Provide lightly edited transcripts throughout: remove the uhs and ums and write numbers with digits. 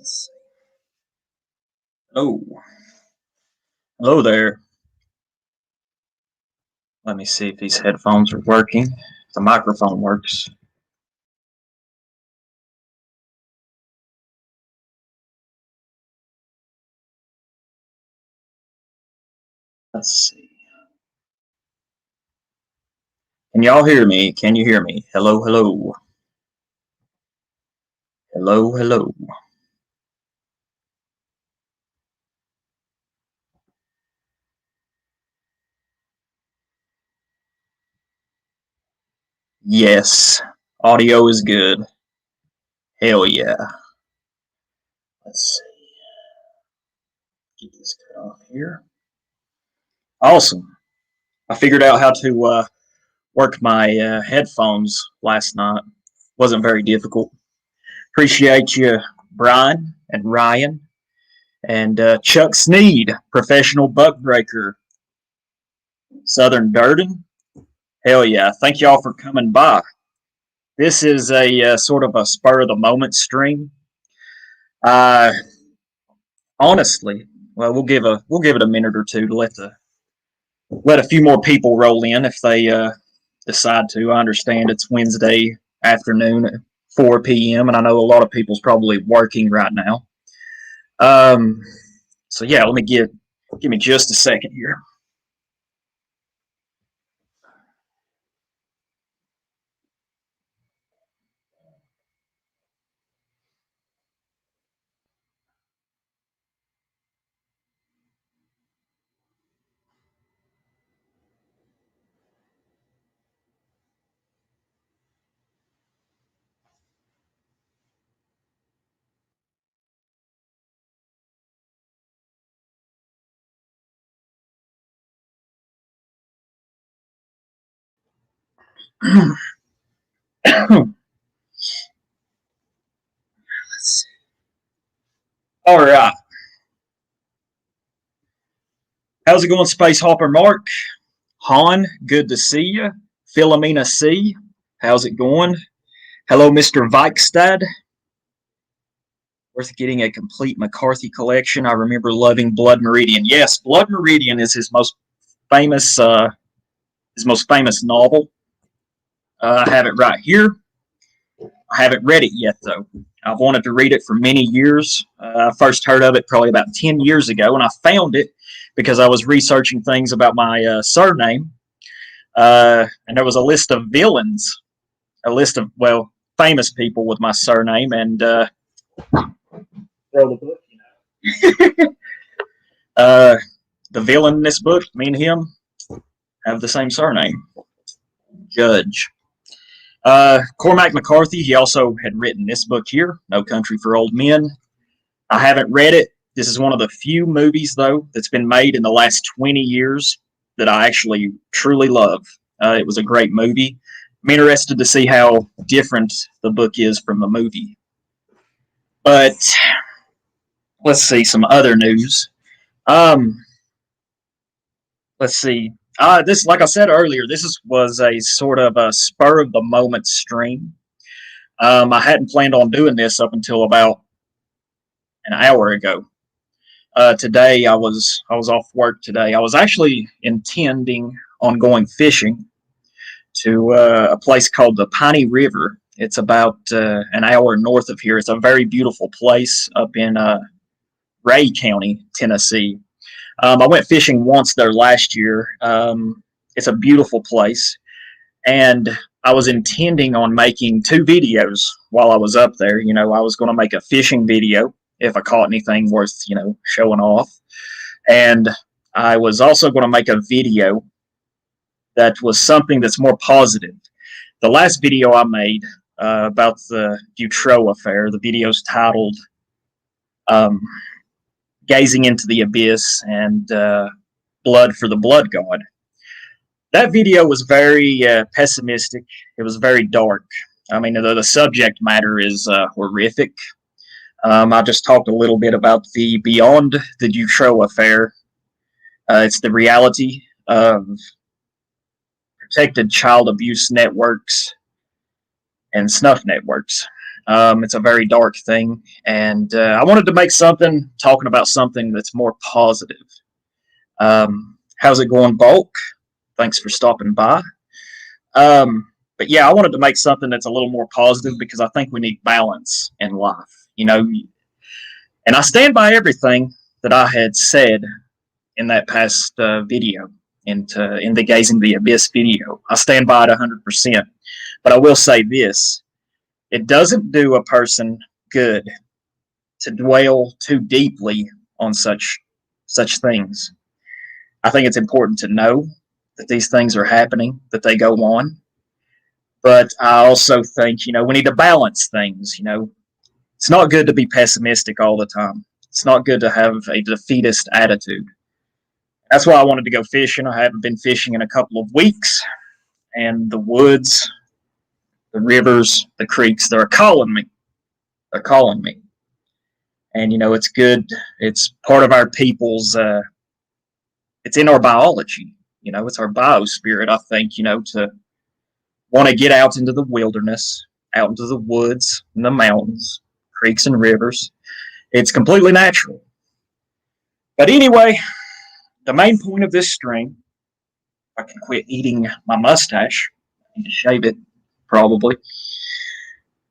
Let's see. Oh, hello there. Let me see if these headphones are working. If the microphone works. Let's see. Can y'all hear me? Can you hear me? Hello, hello. Hello, hello. Yes, audio is good. Hell yeah. Let's see. Get this cut off here. Awesome. I figured out how to work my headphones last night. Wasn't very difficult. Appreciate you, Brian and Ryan. And Chuck Sneed, professional buck breaker, Southern Durden. Hell yeah. Thank y'all for coming by. This is a sort of a spur of the moment stream. Uh, honestly, well, we'll give it a minute or two to let a few more people roll in if they decide to. I understand it's Wednesday afternoon at 4 p.m. and I know a lot of people's probably working right now. So yeah, let me give me just a second here. Let's see. All right. How's it going, Space Hopper Mark? Han, good to see you. Philomena C, how's it going? Hello, Mr. Vikestad. Worth getting a complete McCarthy collection. I remember loving Blood Meridian. Yes, Blood Meridian is his most famous novel. I have it right here. I haven't read it yet, though. I've wanted to read it for many years. I first heard of it probably about 10 years ago, and I found it because I was researching things about my surname. And there was a list of villains, a list of, well, famous people with my surname, and throw the book, the villain in this book, me and him, have the same surname, Judge. Cormac McCarthy, he also had written this book here, No Country for Old Men. I haven't read it. This is one of the few movies, though, that's been made in the last 20 years that I actually truly love. It was a great movie. I'm interested to see how different the book is from the movie. But let's see some other news. Let's see. This, like I said earlier, was a sort of a spur of the moment stream. I hadn't planned on doing this up until about an hour ago. Today I was off work today. I was actually intending on going fishing to a place called the Piney River. It's about an hour north of here. It's a very beautiful place up in Ray County, Tennessee. I went fishing once there last year. It's a beautiful place, and I was intending on making 2 videos while I was up there. You know, I was going to make a fishing video if I caught anything worth, showing off. And I was also going to make a video that was something that's more positive. The last video I made about the Dutroux affair, the video's titled Gazing into the Abyss and Blood for the Blood God. That video was very pessimistic. It was very dark. I mean, the subject matter is horrific. I just talked a little bit about the Beyond the Dutroux affair. It's the reality of protected child abuse networks and snuff networks. It's a very dark thing, and I wanted to make something talking about something that's more positive. How's it going, Bulk? Thanks for stopping by. But yeah, I wanted to make something that's a little more positive because I think we need balance in life, and I stand by everything that I had said in that past video, in the Gazing the Abyss video. I stand by it 100%. But I will say this: it doesn't do a person good to dwell too deeply on such things. I think it's important to know that these things are happening, that they go on. But I also think, we need to balance things. It's not good to be pessimistic all the time. It's not good to have a defeatist attitude. That's why I wanted to go fishing. I haven't been fishing in a couple of weeks, and the woods, the rivers, the creeks, they're calling me. They're calling me. And, it's good. It's part of our people's, it's in our biology. It's our biospirit, I think, to want to get out into the wilderness, out into the woods and the mountains, creeks and rivers. It's completely natural. But anyway, the main point of this stream, if I can quit eating my mustache, I need to shave it, probably.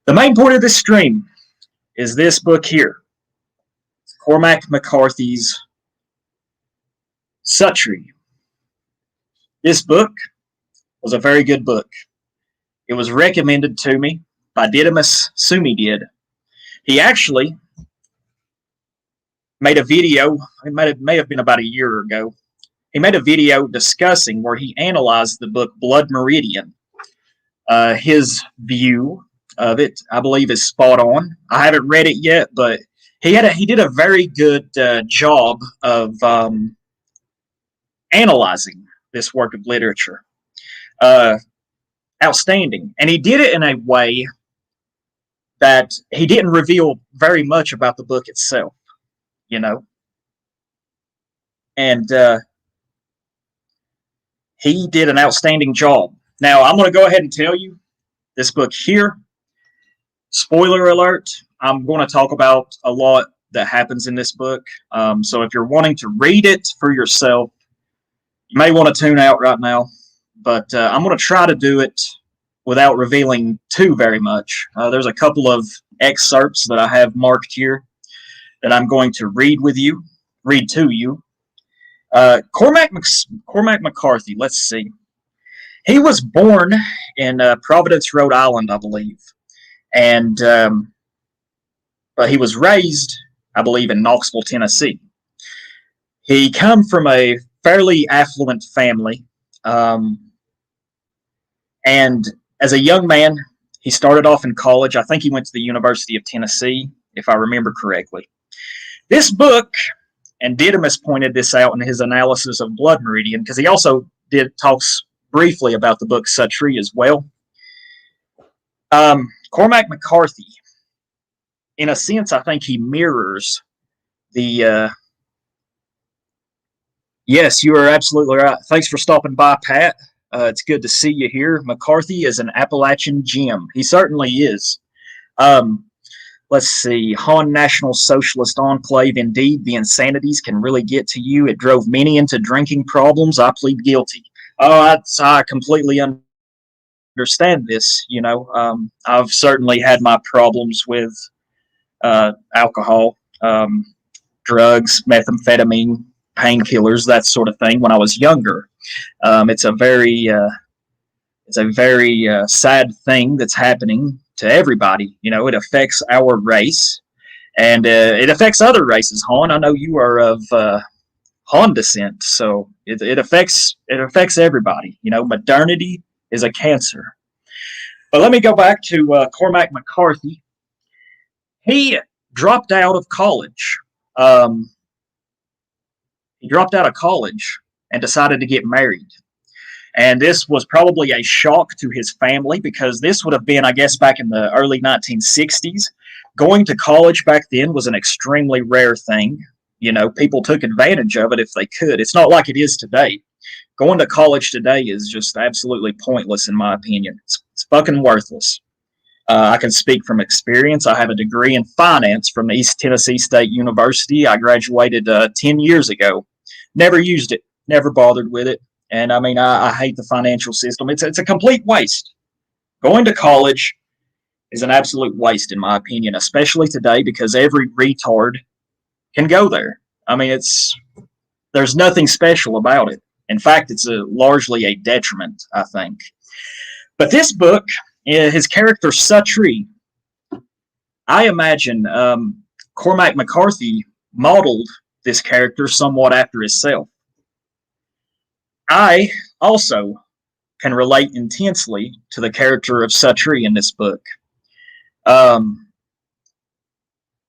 The main point of this stream is this book here. It's Cormac McCarthy's Suttree. This book was a very good book. It was recommended to me by Didymus Sumi did. He actually made a video, it may have been about a year ago. He made a video discussing where he analyzed the book Blood Meridian. His view of it, I believe, is spot on. I haven't read it yet, but he did a very good job of analyzing this work of literature. Outstanding. And he did it in a way that he didn't reveal very much about the book itself, And he did an outstanding job. Now, I'm going to go ahead and tell you, this book here, spoiler alert, I'm going to talk about a lot that happens in this book. So if you're wanting to read it for yourself, you may want to tune out right now. But I'm going to try to do it without revealing too very much. There's a couple of excerpts that I have marked here that I'm going to read to you. Cormac McCarthy, let's see. He was born in Providence, Rhode Island, I believe. And but he was raised, I believe, in Knoxville, Tennessee. He come from a fairly affluent family. And as a young man, he started off in college. I think he went to the University of Tennessee, if I remember correctly. This book, and Didymus pointed this out in his analysis of Blood Meridian, because he also talks briefly about the book Suttree as well. Cormac McCarthy, in a sense, I think he mirrors the... Yes, you are absolutely right. Thanks for stopping by, Pat. It's good to see you here. McCarthy is an Appalachian gem. He certainly is. Let's see. Han National Socialist Enclave. Indeed, the insanities can really get to you. It drove many into drinking problems. I plead guilty. Oh, I completely understand this. I've certainly had my problems with alcohol, drugs, methamphetamine, painkillers, that sort of thing when I was younger. It's a very sad thing that's happening to everybody. It affects our race, and it affects other races. Han, I know you are of Han descent, so it affects everybody. Modernity is a cancer. But let me go back to Cormac McCarthy. He dropped out of college. He dropped out of college and decided to get married. And this was probably a shock to his family because this would have been, I guess, back in the early 1960s. Going to college back then was an extremely rare thing. People took advantage of it if they could. It's not like it is today. Going to college today is just absolutely pointless, in my opinion. It's fucking worthless. I can speak from experience. I have a degree in finance from East Tennessee State University. I graduated 10 years ago. Never used it, never bothered with it. And I mean, I hate the financial system. It's a complete waste. Going to college is an absolute waste, in my opinion, especially today because every retard can go there. I mean, there's nothing special about it. In fact, it's largely a detriment, I think. But this book, his character Suttree, I imagine Cormac McCarthy modeled this character somewhat after himself. I also can relate intensely to the character of Suttree in this book.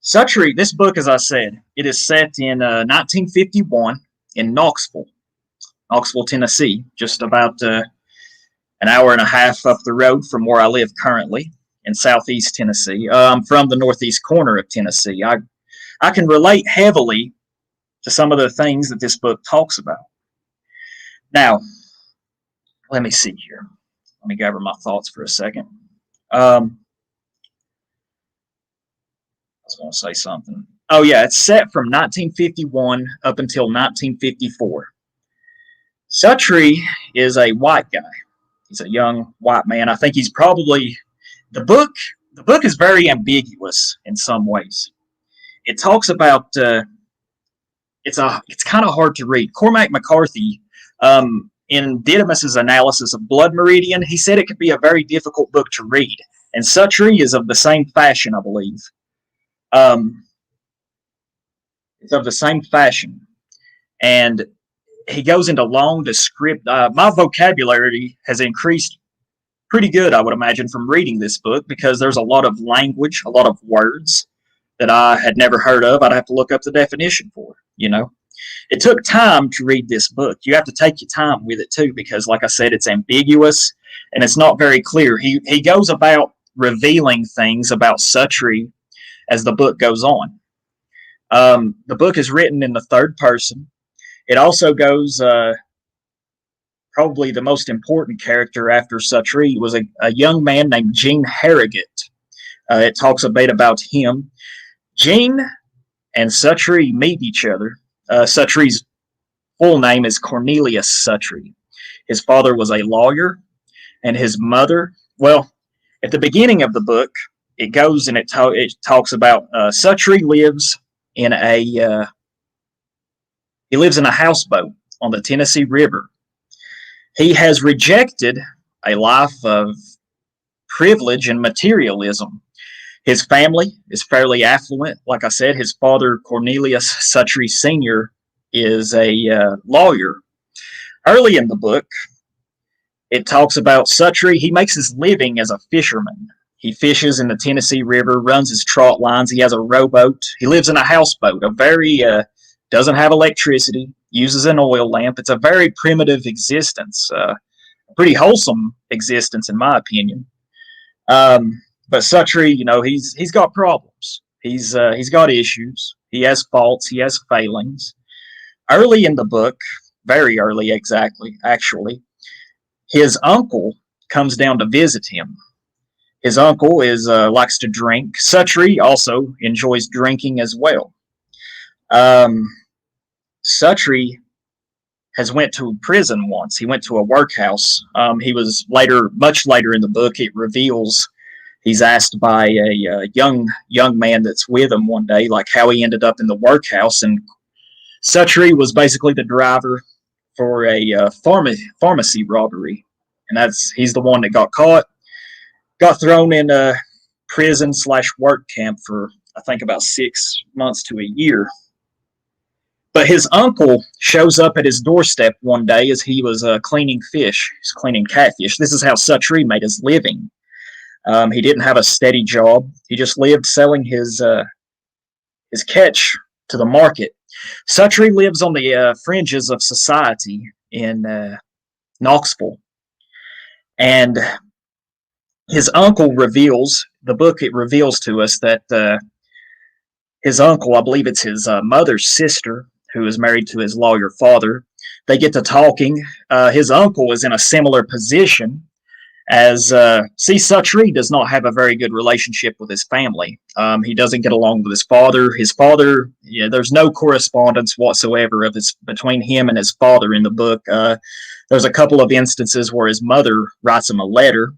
Suttree, this book, as I said, it is set in 1951 in Knoxville, Tennessee, just about an hour and a half up the road from where I live currently in southeast Tennessee. I'm from the northeast corner of Tennessee. I can relate heavily to some of the things that this book talks about. Now, let me see here. Let me gather my thoughts for a second. I was going to say something. Oh, yeah, it's set from 1951 up until 1954. Suttree is a white guy. He's a young white man. I think he's probably the book is very ambiguous in some ways. It talks about it's kind of hard to read. Cormac McCarthy, in Didymus's analysis of Blood Meridian, he said it could be a very difficult book to read. And Suttree is of the same fashion, I believe. It's of the same fashion. And he goes into long descriptive. My vocabulary has increased pretty good, I would imagine, from reading this book because there's a lot of language, a lot of words that I had never heard of. I'd have to look up the definition for, you know. It took time to read this book. You have to take your time with it too because, like I said, it's ambiguous and it's not very clear. He goes about revealing things about Suttree as the book goes on. The book is written in the third person. It also goes, probably the most important character after Suttree was a young man named Gene Harrogate. It talks a bit about him. Gene and Suttree meet each other. Suttree's full name is Cornelius Suttree. His father was a lawyer, and his mother, well, at the beginning of the book, it goes and it talks about Suttree lives in a houseboat on the Tennessee River. He has rejected a life of privilege and materialism. His family is fairly affluent. Like I said, his father, Cornelius Suttree Sr., is a lawyer. Early in the book, it talks about Suttree. He makes his living as a fisherman. He fishes in the Tennessee River, runs his trot lines. He has a rowboat. He lives in a houseboat, doesn't have electricity, uses an oil lamp. It's a very primitive existence, a pretty wholesome existence, in my opinion. But Suttree, you know, he's got problems. He's got issues. He has faults. He has failings. Early in the book, very early, actually, his uncle comes down to visit him. His uncle likes to drink. Suttree also enjoys drinking as well. Suttree has went to prison once. He went to a workhouse. He was much later in the book, it reveals he's asked by a young man that's with him one day, like how he ended up in the workhouse. And Suttree was basically the driver for a pharmacy robbery. And he's the one that got caught, got thrown in a prison/work camp for, I think, about 6 months to a year. But his uncle shows up at his doorstep one day as he was cleaning fish. He's cleaning catfish. This is how Suttree made his living. He didn't have a steady job. He just lived selling his catch to the market. Suttree lives on the fringes of society in Knoxville. And his uncle reveals to us that his uncle, I believe it's his mother's sister, who is married to his lawyer father, they get to talking. His uncle is in a similar position as Suttree does not have a very good relationship with his family. He doesn't get along with his father. His father, yeah, there's no correspondence whatsoever between him and his father in the book. There's a couple of instances where his mother writes him a letter,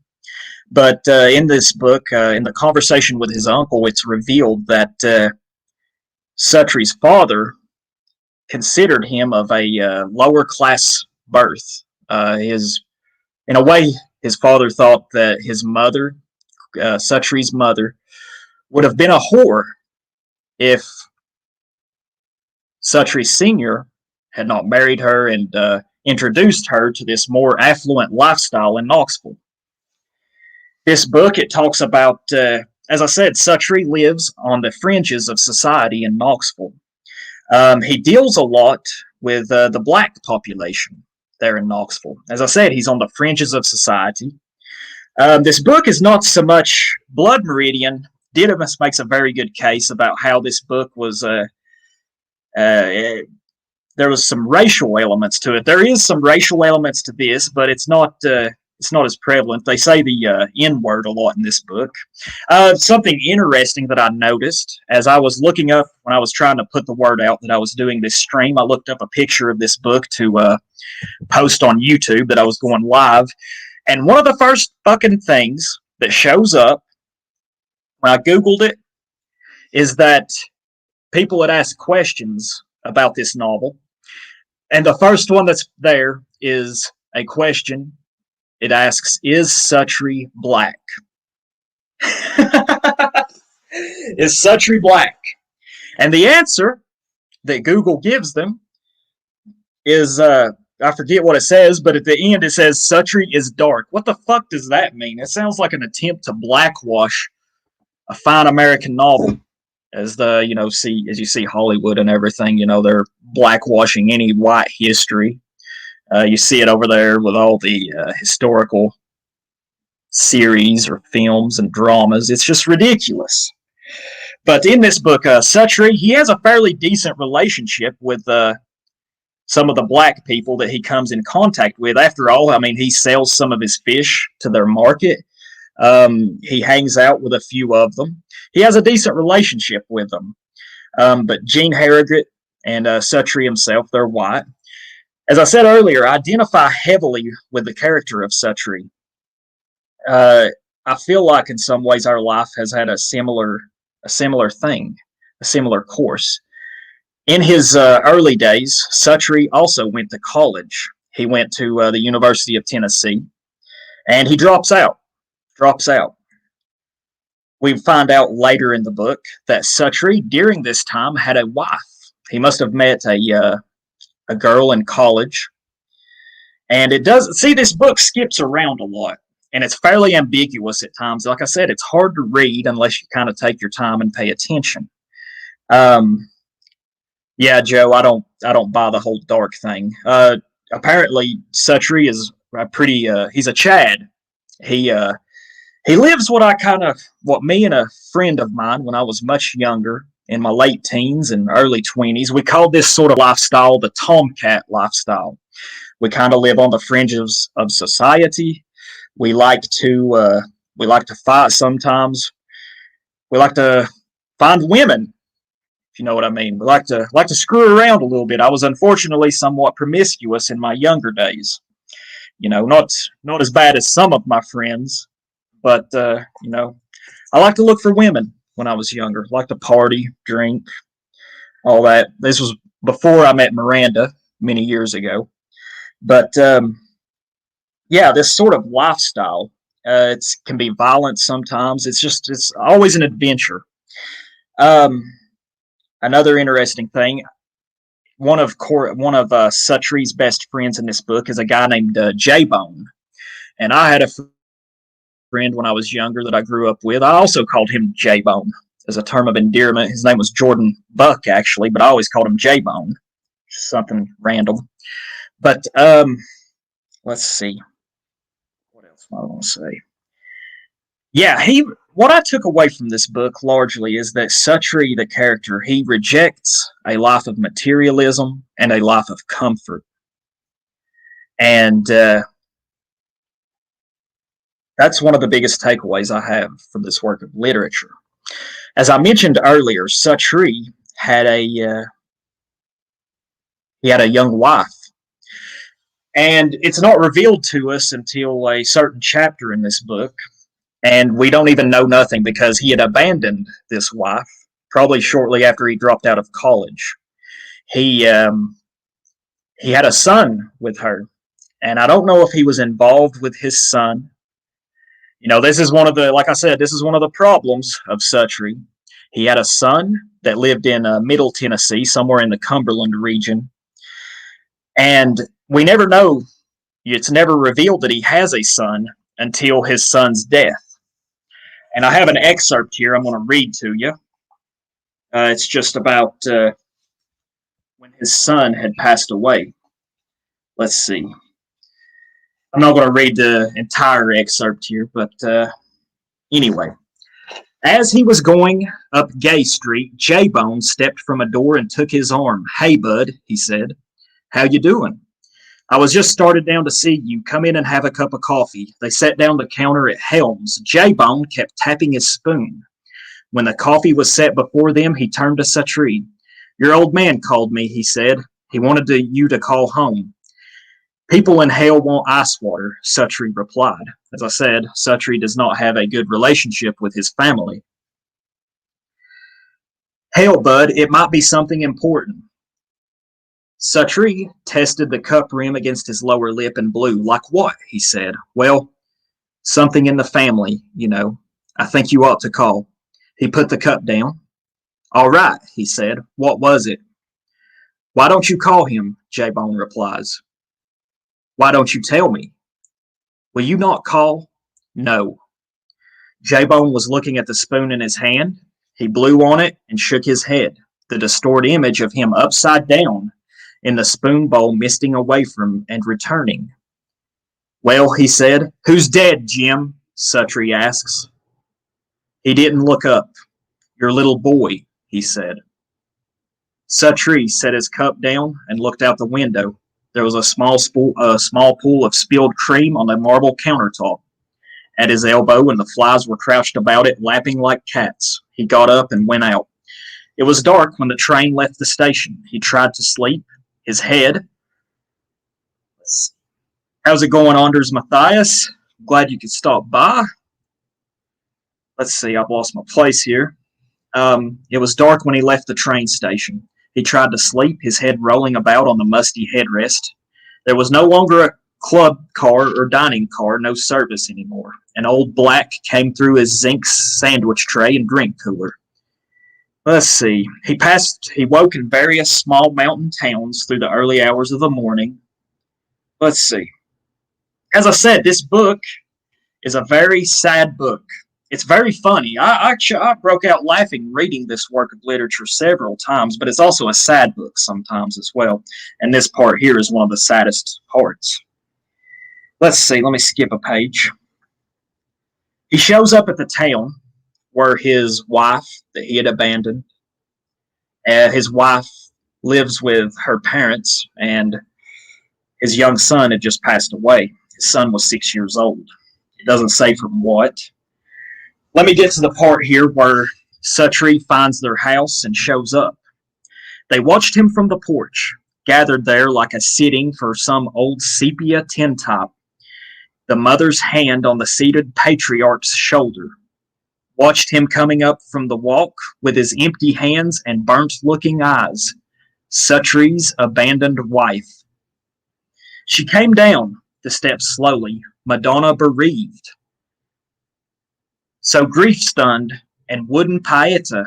but in this book, in the conversation with his uncle, it's revealed that Suttree's father considered him of a lower class birth. In a way, his father thought that his mother, Suttree's mother, would have been a whore if Suttree Sr. had not married her and introduced her to this more affluent lifestyle in Knoxville. This book, it talks about, as I said, Suttree lives on the fringes of society in Knoxville. He deals a lot with the black population there in Knoxville. As I said, he's on the fringes of society. This book is not so much Blood Meridian. Didymus makes a very good case about how this book was, there was some racial elements to it. There is some racial elements to this, but it's not as prevalent. They say the N-word a lot in this book. Something interesting that I noticed as I was looking up, when I was trying to put the word out that I was doing this stream, I looked up a picture of this book to post on YouTube that I was going live. And one of the first fucking things that shows up when I Googled it is that people had asked questions about this novel. And the first one that's there is a question. It asks, is Suttree black? Is Suttree black? And the answer that Google gives them is, I forget what it says, but at the end it says, Suttree is dark. What the fuck does that mean? It sounds like an attempt to blackwash a fine American novel. As you see Hollywood and everything, they're blackwashing any white history. You see it over there with all the historical series or films and dramas. It's just ridiculous. But in this book, Suttree, he has a fairly decent relationship with some of the black people that he comes in contact with. After all, I mean, he sells some of his fish to their market. He hangs out with a few of them. He has a decent relationship with them. But Gene Harrogate and Suttree himself, they're white. As I said earlier, I identify heavily with the character of Suttree. I feel like in some ways our life has had a similar thing, a similar course. In his early days, Suttree also went to college. He went to the University of Tennessee, and he drops out. We find out later in the book that Suttree, during this time, had a wife. He must have met a girl in college. And this book skips around a lot, and it's fairly ambiguous at times. Like I said, it's hard to read unless you kind of take your time and pay attention. Yeah, Joe, I don't buy the whole dark thing. Apparently, Suttree is he's a Chad. He lives what me and a friend of mine, when I was much younger, in my late teens and early 20s, we called this sort of lifestyle the Tomcat lifestyle. We kind of live on the fringes of society. We like to fight sometimes. We like to find women, if you know what I mean. We like to screw around a little bit. I was unfortunately somewhat promiscuous in my younger days. Not as bad as some of my friends, but I like to look for women when I was younger. I like to party, drink, all that. This was before I met Miranda many years ago. But this sort of lifestyle, it can be violent sometimes. It's always an adventure. Another interesting thing, one of Suttree's best friends in this book is a guy named J-Bone. And I had a friend when I was younger that I grew up with. I also called him J-Bone as a term of endearment. His name was Jordan Buck, actually, but I always called him J-Bone. Something random. But let's see. What else do I want to say? Yeah, what I took away from this book largely is that Suttree, the character, he rejects a life of materialism and a life of comfort. And That's one of the biggest takeaways I have from this work of literature. As I mentioned earlier, Suttree had a young wife, and it's not revealed to us until a certain chapter in this book, and we don't even know nothing because he had abandoned this wife probably shortly after he dropped out of college. He he had a son with her, and I don't know if he was involved with his son. This is one of the, like I said, this is one of the problems of Suttree. He had a son that lived in Middle Tennessee, somewhere in the Cumberland region, and we never know. It's never revealed that he has a son until his son's death. And I have an excerpt here I'm going to read to you. It's just about when his son had passed away. Let's see. I'm not going to read the entire excerpt here, but anyway. As he was going up Gay Street, J-Bone stepped from a door and took his arm. "Hey, bud," he said. "How you doing?" "I was just started down to see you. Come in and have a cup of coffee." They sat down to the counter at Helms. J-Bone kept tapping his spoon. When the coffee was set before them, he turned to Suttree. "Your old man called me," he said. "He wanted you to call home." "People in hell want ice water," Suttree replied. As I said, Suttree does not have a good relationship with his family. "Hell, bud, it might be something important." Suttree tested the cup rim against his lower lip and blew. "Like what?" he said. "Well, something in the family, I think you ought to call." He put the cup down. "All right," he said. "What was it?" "Why don't you call him?" J-Bone replies. "Why don't you tell me?" "Will you not call?" "No." J-Bone was looking at the spoon in his hand. He blew on it and shook his head, the distorted image of him upside down in the spoon bowl misting away from and returning. "Well," he said. "Who's dead, Jim?" Suttree asks. He didn't look up. "Your little boy," he said. Suttree set his cup down and looked out the window. There was a small pool of spilled cream on the marble countertop at his elbow, and the flies were crouched about it, lapping like cats. He got up and went out. It was dark when the train left the station. He tried to sleep. His head. "How's it going, Anders Matthias? Glad you could stop by." Let's see, I've lost my place here. It was dark when he left the train station. He tried to sleep, his head rolling about on the musty headrest. There was no longer a club car or dining car, no service anymore. An old black came through his zinc sandwich tray and drink cooler. Let's see. He woke in various small mountain towns through the early hours of the morning. Let's see. As I said, this book is a very sad book. It's very funny. I broke out laughing reading this work of literature several times, but it's also a sad book sometimes as well. And this part here is one of the saddest parts. Let's see. Let me skip a page. He shows up at the town where his wife that he had abandoned, his wife lives with her parents, and his young son had just passed away. His son was 6 years old. It doesn't say from what. Let me get to the part here where Suttree finds their house and shows up. They watched him from the porch, gathered there like a sitting for some old sepia tintype, the mother's hand on the seated patriarch's shoulder. Watched him coming up from the walk with his empty hands and burnt-looking eyes. Suttree's abandoned wife. She came down the steps slowly, Madonna bereaved. So grief-stunned and wooden pieta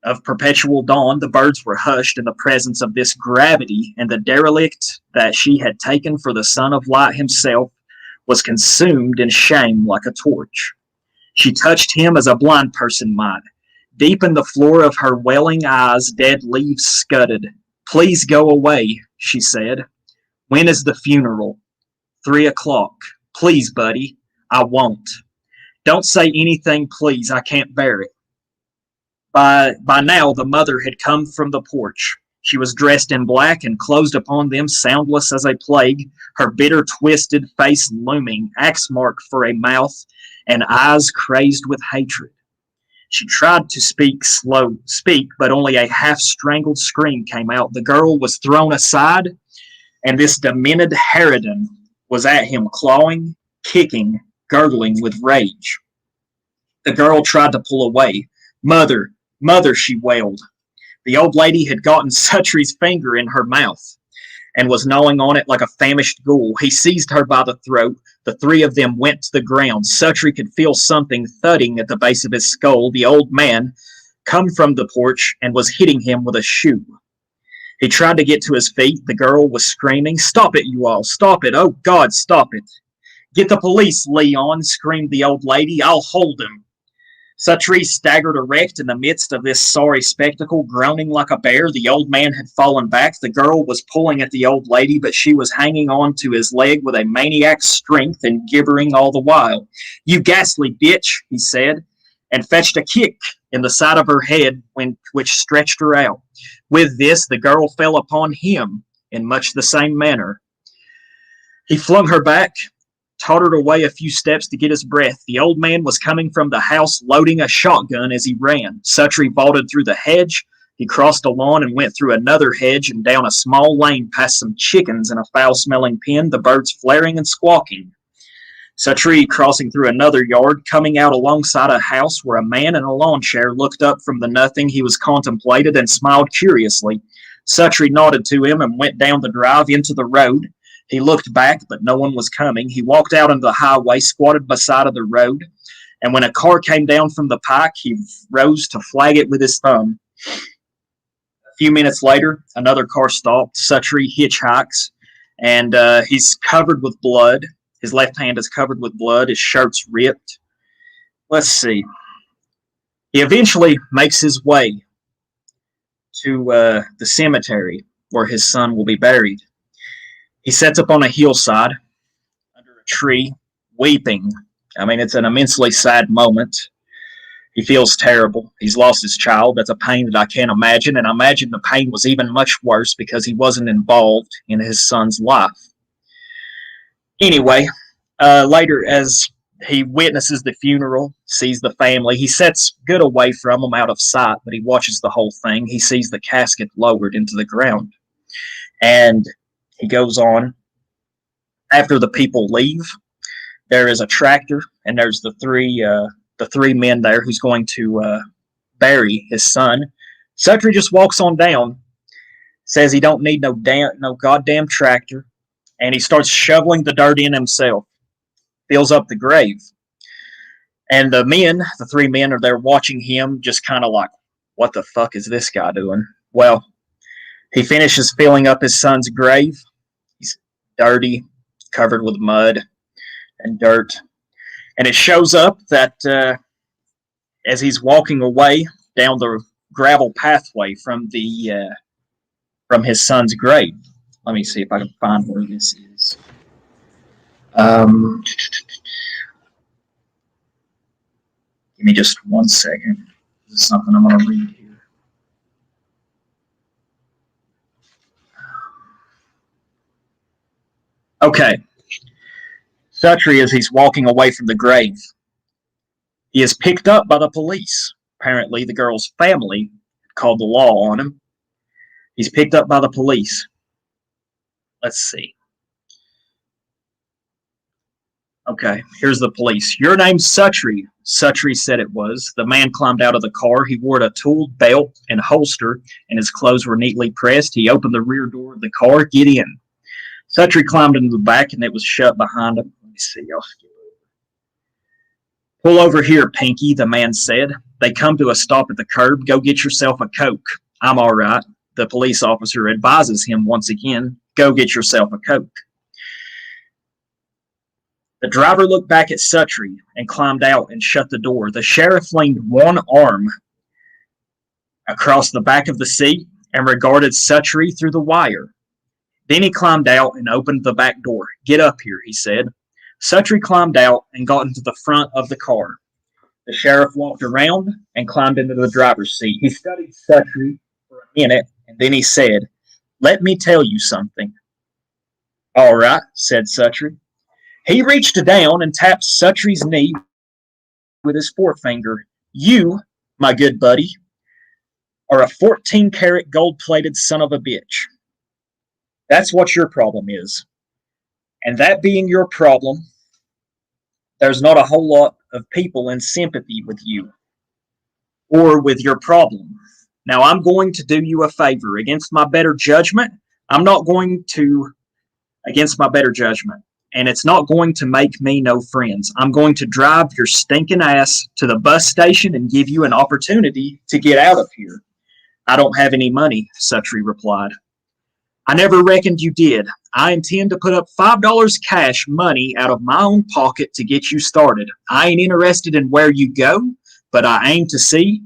of perpetual dawn, the birds were hushed in the presence of this gravity, and the derelict that she had taken for the son of light himself was consumed in shame like a torch. She touched him as a blind person might. Deep in the floor of her welling eyes, dead leaves scudded. "Please go away," she said. "When is the funeral?" 3:00. "Please, buddy." "I won't." "Don't say anything, please. I can't bear it." By now, the mother had come from the porch. She was dressed in black and closed upon them soundless as a plague, her bitter, twisted face looming, axe mark for a mouth, and eyes crazed with hatred. She tried to speak, but only a half-strangled scream came out. The girl was thrown aside, and this demented harridan was at him, clawing, kicking, gurgling with rage. The girl tried to pull away. "Mother, mother," she wailed. The old lady had gotten Suttree's finger in her mouth and was gnawing on it like a famished ghoul. He seized her by the throat. The three of them went to the ground. Suttree could feel something thudding at the base of his skull. The old man come from the porch and was hitting him with a shoe. He tried to get to his feet. The girl was screaming, "Stop it, you all! Stop it! Oh, God, stop it! Get the police, Leon!" screamed the old lady. "I'll hold him." Suttree staggered erect in the midst of this sorry spectacle, groaning like a bear. The old man had fallen back. The girl was pulling at the old lady, but she was hanging on to his leg with a maniac's strength and gibbering all the while. "You ghastly bitch," he said, and fetched a kick in the side of her head, which stretched her out. With this, the girl fell upon him in much the same manner. He flung her back, tottered away a few steps to get his breath. The old man was coming from the house, loading a shotgun as he ran. Suttree vaulted through the hedge. He crossed a lawn and went through another hedge and down a small lane past some chickens in a foul-smelling pen, the birds flaring and squawking. Suttree crossing through another yard, coming out alongside a house where a man in a lawn chair looked up from the nothing he was contemplated and smiled curiously. Suttree nodded to him and went down the drive into the road. He looked back, but no one was coming. He walked out into the highway, squatted beside of the road, and when a car came down from the pike, he rose to flag it with his thumb. A few minutes later, another car stopped. Suttree hitchhikes, and he's covered with blood. His left hand is covered with blood. His shirt's ripped. Let's see. He eventually makes his way to the cemetery where his son will be buried. He sits up on a hillside under a tree, weeping. I mean, it's an immensely sad moment. He feels terrible. He's lost his child. That's a pain that I can't imagine, and I imagine the pain was even much worse because he wasn't involved in his son's life. Anyway, later, as he witnesses the funeral, sees the family, he sits good away from them, out of sight, but he watches the whole thing. He sees the casket lowered into the ground, and he goes on. After the people leave, there is a tractor, and there's the three men there who's going to bury his son. Suttree just walks on down, says he don't need no goddamn tractor, and he starts shoveling the dirt in himself, fills up the grave. And the three men are there watching him, just kind of like, what the fuck is this guy doing? Well, he finishes filling up his son's grave. He's dirty, covered with mud and dirt. And it shows up that as he's walking away down the gravel pathway from his son's grave. Let me see if I can find where this is. Give me just 1 second. This is something I'm going to read here. Okay. Suttree, as he's walking away from the grave, he is picked up by the police. Apparently, the girl's family called the law on him. He's picked up by the police. Let's see. Okay, here's the police. "Your name's Suttree." Suttree said it was. The man climbed out of the car. He wore a tooled belt and holster, and his clothes were neatly pressed. He opened the rear door of the car. "Get in." Suttree climbed into the back, and it was shut behind him. Let me see. I'll skip over. "Pull over here, Pinky," the man said. They come to a stop at the curb. "Go get yourself a Coke." "I'm all right." The police officer advises him once again, "Go get yourself a Coke." The driver looked back at Suttree and climbed out and shut the door. The sheriff leaned one arm across the back of the seat and regarded Suttree through the wire. Then he climbed out and opened the back door. "Get up here," he said. Suttree climbed out and got into the front of the car. The sheriff walked around and climbed into the driver's seat. He studied Suttree for a minute And then he said, "Let me tell you something." "All right," said Suttree. He reached down and tapped Suttree's knee with his forefinger. "You, my good buddy, are a 14-karat gold-plated son of a bitch. That's what your problem is. And that being your problem, there's not a whole lot of people in sympathy with you or with your problem. Now, I'm going to do you a favor. Against my better judgment, against my better judgment, and it's not going to make me no friends. I'm going to drive your stinking ass to the bus station and give you an opportunity to get out of here." "I don't have any money," Suttree replied. "I never reckoned you did. I intend to put up $5 cash money out of my own pocket to get you started. I ain't interested in where you go, but I aim to see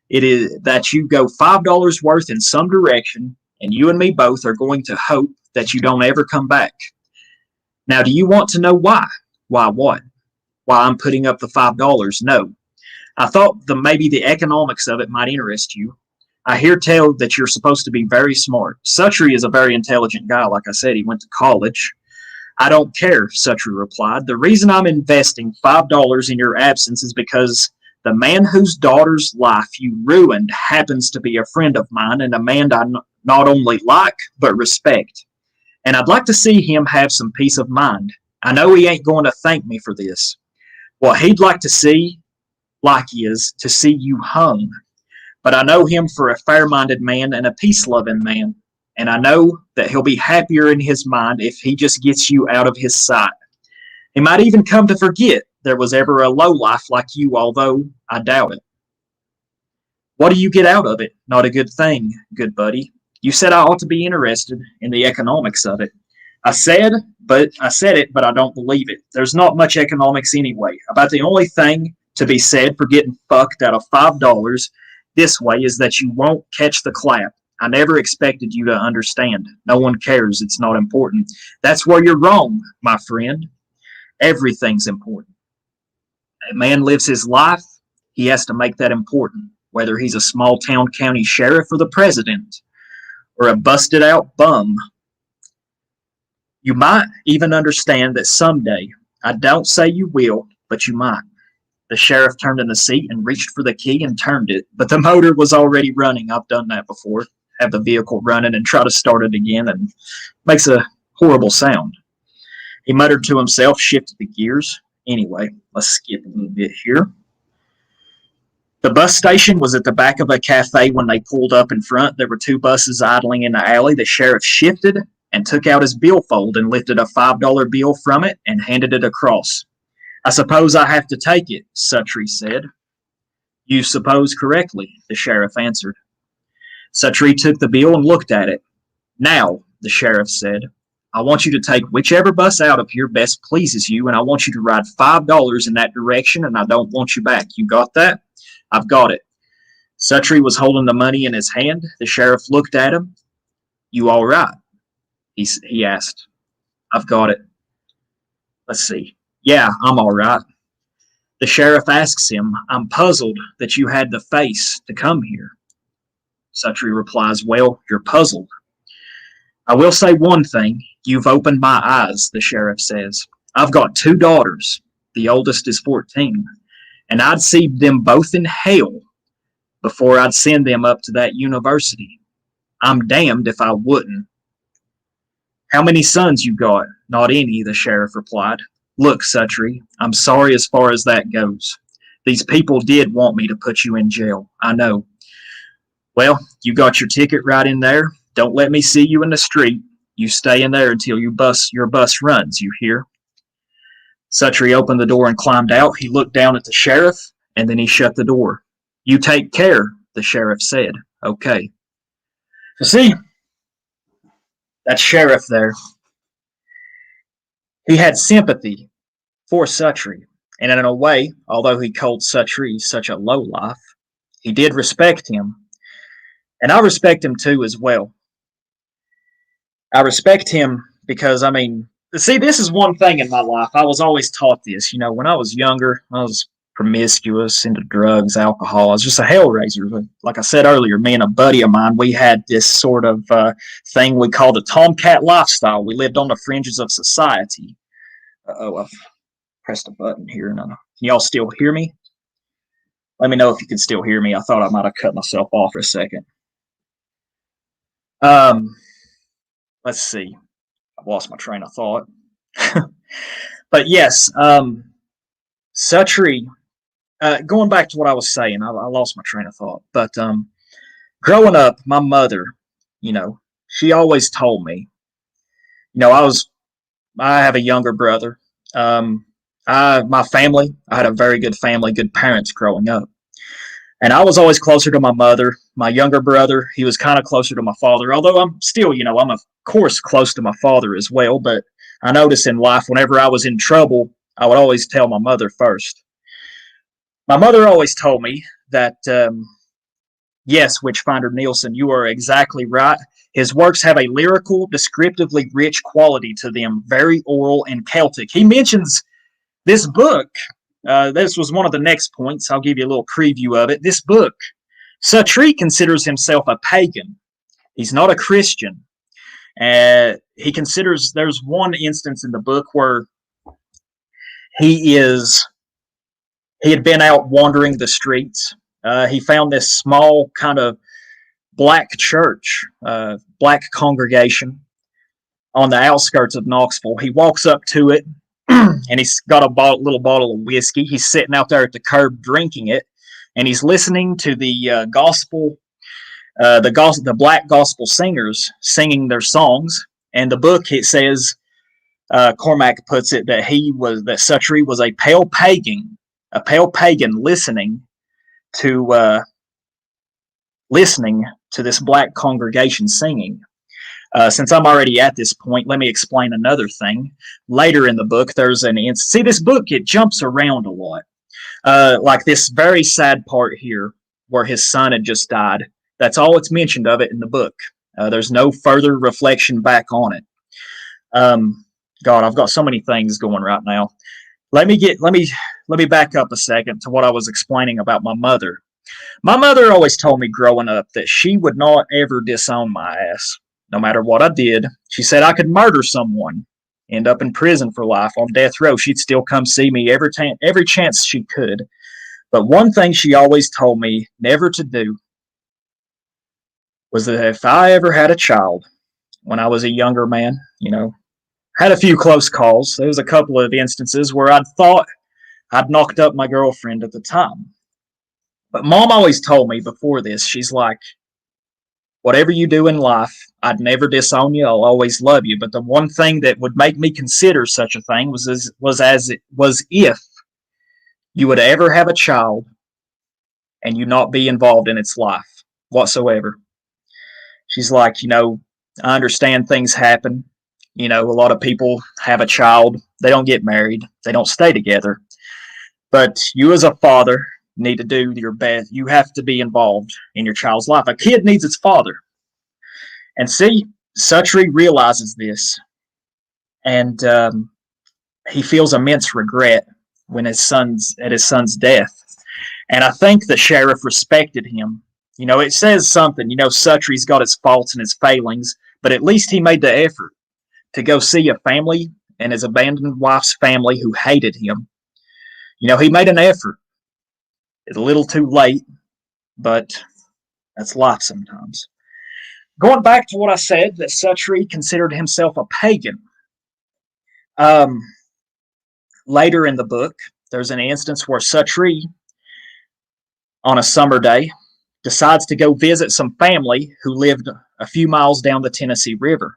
it is that you go $5 worth in some direction, and you and me both are going to hope that you don't ever come back. Now, do you want to know why?" "Why what?" "Why I'm putting up the $5. No. I thought maybe the economics of it might interest you. I hear tell that you're supposed to be very smart. Suttree is a very intelligent guy. Like I said, he went to college." "I don't care," Suttree replied. "The reason I'm investing $5 in your absence is because the man whose daughter's life you ruined happens to be a friend of mine and a man I not only like, but respect. And I'd like to see him have some peace of mind. I know he ain't going to thank me for this. What he'd like to see, is to see you hung. But I know him for a fair-minded man and a peace-loving man, and I know that he'll be happier in his mind if he just gets you out of his sight. He might even come to forget there was ever a lowlife like you, although I doubt it." "What do you get out of it?" "Not a good thing, good buddy. You said I ought to be interested in the economics of it. I said it, but I don't believe it. There's not much economics anyway. About the only thing to be said for getting fucked out of $5 this way is that you won't catch the clap. I never expected you to understand. No one cares. It's not important." "That's where you're wrong, my friend. Everything's important. A man lives his life, he has to make that important, whether he's a small-town county sheriff or the president, or a busted-out bum. You might even understand that someday. I don't say you will, but you might." The sheriff turned in the seat and reached for the key and turned it, but the motor was already running. I've done that before. Have the vehicle running and try to start it again, and makes a horrible sound. He muttered to himself, shifted the gears. Anyway, let's skip a little bit here. The bus station was at the back of a cafe when they pulled up in front. There were two buses idling in the alley. The sheriff shifted and took out his billfold and lifted a $5 bill from it and handed it across. "I suppose I have to take it," Suttree said. "You suppose correctly," the sheriff answered. Suttree took the bill and looked at it. "Now," the sheriff said, "I want you to take whichever bus out of here best pleases you, and I want you to ride $5 in that direction, and I don't want you back. You got that?" "I've got it." Suttree was holding the money in his hand. The sheriff looked at him. "You all right?" he asked. "I've got it. Let's see. Yeah, I'm all right." The sheriff asks him, "I'm puzzled that you had the face to come here." Suttree replies, "Well, you're puzzled. I will say one thing. You've opened my eyes," the sheriff says. "I've got two daughters. The oldest is 14, and I'd see them both in hell before I'd send them up to that university. I'm damned if I wouldn't." "How many sons you got?" "Not any," the sheriff replied. "Look, Suttree, I'm sorry as far as that goes. These people did want me to put you in jail. I know. Well, you got your ticket right in there. Don't let me see you in the street. You stay in there until your bus runs, you hear?" Suttree opened the door and climbed out. He looked down at the sheriff, and then he shut the door. "You take care," the sheriff said. "Okay." So see, that sheriff there, he had sympathy for Suttree, and in a way, although he called Suttree such a lowlife, he did respect him, and I respect him too as well. I respect him because, see, this is one thing in my life. I was always taught this. When I was younger, I was promiscuous, into drugs, alcohol. I was just a hellraiser. But like I said earlier, me and a buddy of mine, we had this sort of thing we called the Tomcat lifestyle. We lived on the fringes of society. Uh-oh, I've pressed a button here. No. Can y'all still hear me? Let me know if you can still hear me. I thought I might have cut myself off for a second. Let's see. I've lost my train of thought. But yes, Suttree, going back to what I was saying, I lost my train of thought. But growing up, my mother, she always told me, I have a younger brother. My family, I had a very good family, good parents growing up. And I was always closer to my mother. My younger brother, he was kind of closer to my father, although I'm still, I'm of course close to my father as well. But I noticed in life, whenever I was in trouble, I would always tell my mother first. My mother always told me that, yes, Witchfinder Nielsen, you are exactly right. His works have a lyrical, descriptively rich quality to them, very oral and Celtic. He mentions this book. This was one of the next points. I'll give you a little preview of it. This book, Suttree considers himself a pagan. He's not a Christian. He considers, there's one instance in the book where he had been out wandering the streets. He found this small kind of black church, black congregation on the outskirts of Knoxville. He walks up to it, and he's got a little bottle of whiskey. He's sitting out there at the curb drinking it, and he's listening to the gospel, the black gospel singers singing their songs. And the book, it says, Cormac puts it that Suttree was a pale pagan listening to this black congregation singing. Since I'm already at this point, let me explain another thing. Later in the book, there's see, this book, it jumps around a lot. Like this very sad part here where his son had just died. That's all it's mentioned of it in the book. There's no further reflection back on it. God, I've got so many things going right now. Let me back up a second to what I was explaining about my mother. My mother always told me growing up that she would not ever disown my ass, no matter what I did. She said I could murder someone, end up in prison for life on death row. She'd still come see me every chance she could. But one thing she always told me never to do was that if I ever had a child, when I was a younger man, had a few close calls. There was a couple of instances where I'd thought I'd knocked up my girlfriend at the time. But Mom always told me before this, she's like, whatever you do in life, I'd never disown you. I'll always love you. But the one thing that would make me consider such a thing was if you would ever have a child and you not be involved in its life whatsoever. She's like, I understand things happen. A lot of people have a child. They don't get married. They don't stay together. But you as a father need to do your best. You have to be involved in your child's life. A kid needs its father. And see, Suttree realizes this. And he feels immense regret when his son's death. And I think the sheriff respected him. It says something, Suttree's got his faults and his failings, but at least he made the effort to go see a family and his abandoned wife's family who hated him. He made an effort. It's a little too late, but that's life sometimes. Going back to what I said, that Suttree considered himself a pagan. Later in the book, there's an instance where Suttree, on a summer day, decides to go visit some family who lived a few miles down the Tennessee River.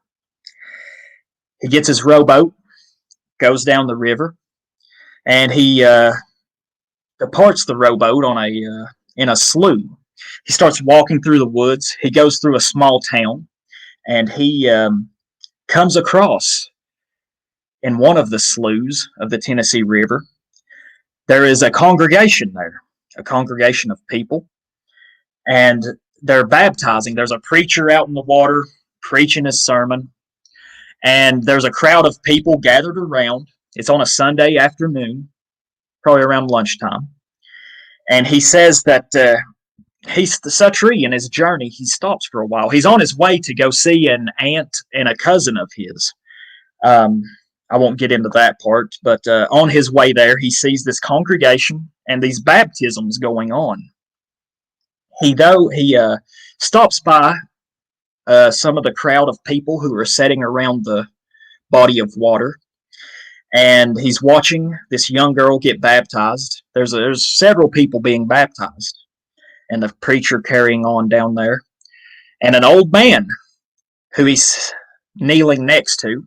He gets his rowboat, goes down the river, and he departs the rowboat in a slough. He starts walking through the woods. He goes through a small town, and he comes across, in one of the sloughs of the Tennessee River, there is a congregation there, a congregation of people, and they're baptizing. There's a preacher out in the water preaching his sermon, and there's a crowd of people gathered around. It's on a Sunday afternoon, probably around lunchtime. And he says that he's the Suttree in his journey. He stops for a while. He's on his way to go see an aunt and a cousin of his. I won't get into that part, but on his way there, he sees this congregation and these baptisms going on. He stops by some of the crowd of people who are sitting around the body of water, and he's watching this young girl get baptized. There's several people being baptized, and the preacher carrying on down there, and an old man who he's kneeling next to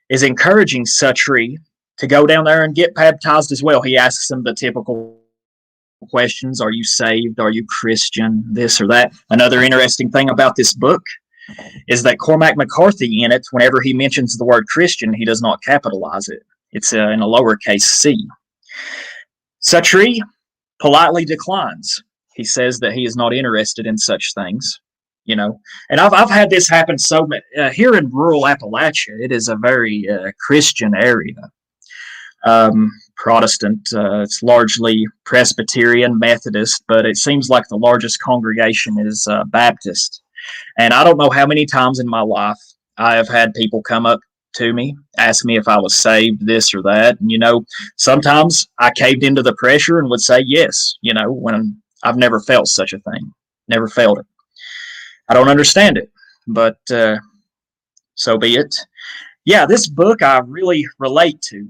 is encouraging Suttree to go down there and get baptized as well. He asks him the typical questions: are you saved? Are you Christian? This or that. Another interesting thing about this book is that Cormac McCarthy in it, whenever he mentions the word Christian, he does not capitalize it. It's in a lowercase c. Suttree politely declines. He says that he is not interested in such things, you know. And I've had this happen so much. Here in rural Appalachia, it is a very Christian area. Protestant. It's largely Presbyterian, Methodist, but it seems like the largest congregation is Baptist. And I don't know how many times in my life I have had people come up to me, ask me if I was saved, this or that. And, you know, sometimes I caved into the pressure and would say yes, you know, when I've never felt such a thing. Never felt it. I don't understand it, but so be it. Yeah, this book I really relate to.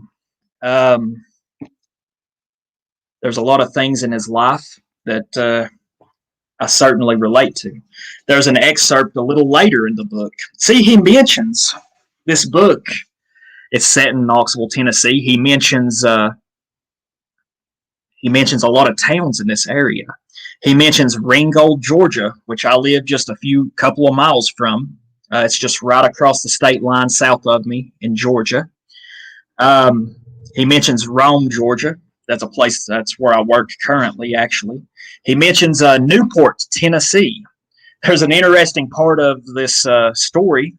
There's a lot of things in his life that I certainly relate to. There's an excerpt a little later in the book. See, he mentions this book. It's set in Knoxville, Tennessee. He mentions a lot of towns in this area. He mentions Ringgold, Georgia, which I live just a couple of miles from. It's just right across the state line south of me in Georgia. He mentions Rome, Georgia. That's where I work currently, actually. He mentions Newport, Tennessee. There's an interesting part of this story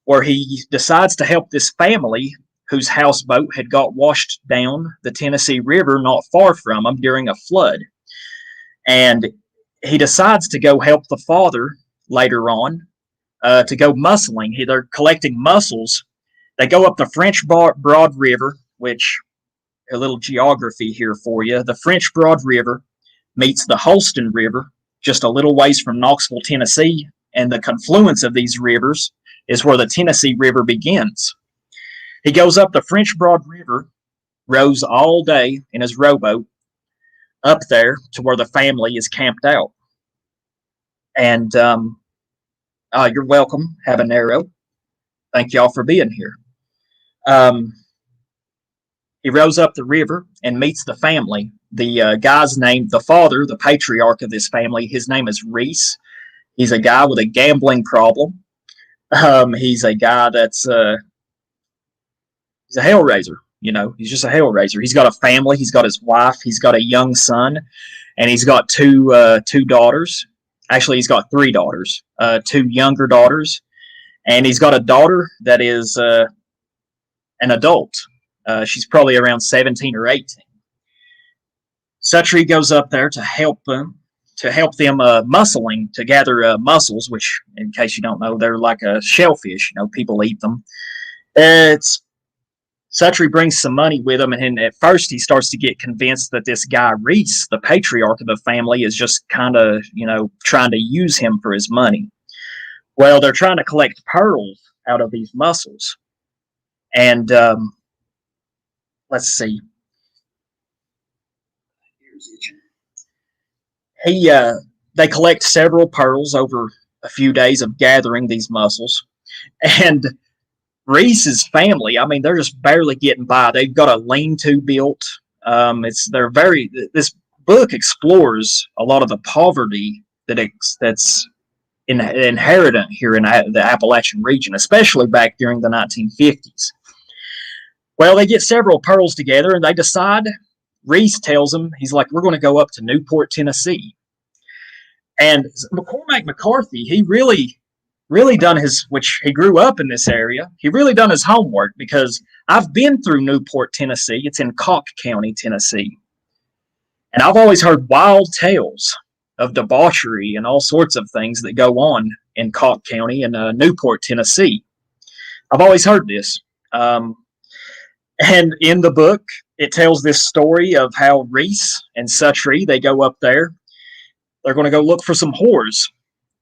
where he decides to help this family whose houseboat had got washed down the Tennessee River not far from him during a flood. And he decides to go help the father later on to go mussling. They're collecting mussels. They go up the French Broad River, which, a little geography here for you. The French Broad River meets the Holston River just a little ways from Knoxville, Tennessee, and the confluence of these rivers is where the Tennessee River begins. He goes up the French Broad River, rows all day in his rowboat up there to where the family is camped out. And you're welcome, Habanero. Thank y'all for being here. He rows up the river and meets the family. The guy's name, the father, the patriarch of this family, his name is Reese. He's a guy with a gambling problem. He's a guy that's he's a hellraiser. You know, he's just a hellraiser. He's got a family. He's got his wife. He's got a young son, and he's got two daughters. Actually, he's got three daughters, two younger daughters, and he's got a daughter that is an adult. She's probably around 17 or 18. Suttree goes up there to help them mussling, to gather mussels, which, in case you don't know, they're like a shellfish. You know, people eat them. Suttree brings some money with him, and at first he starts to get convinced that this guy Reese, the patriarch of the family, is just kind of, you know, trying to use him for his money. Well, they're trying to collect pearls out of these mussels, and let's see. They collect several pearls over a few days of gathering these mussels, and Reese's family, I mean, they're just barely getting by. They've got a lean-to built. This book explores a lot of the poverty that's inherent here in the Appalachian region, especially back during the 1950s. Well, they get several pearls together, and they decide. Reese tells them, he's like, we're going to go up to Newport, Tennessee. And Cormac McCarthy, he really done which he grew up in this area, he really done his homework, because I've been through Newport, Tennessee. It's in Cocke County, Tennessee. And I've always heard wild tales of debauchery and all sorts of things that go on in Cocke County and Newport, Tennessee. I've always heard this. And in the book, it tells this story of how Reese and Suttree, they go up there. They're going to go look for some whores.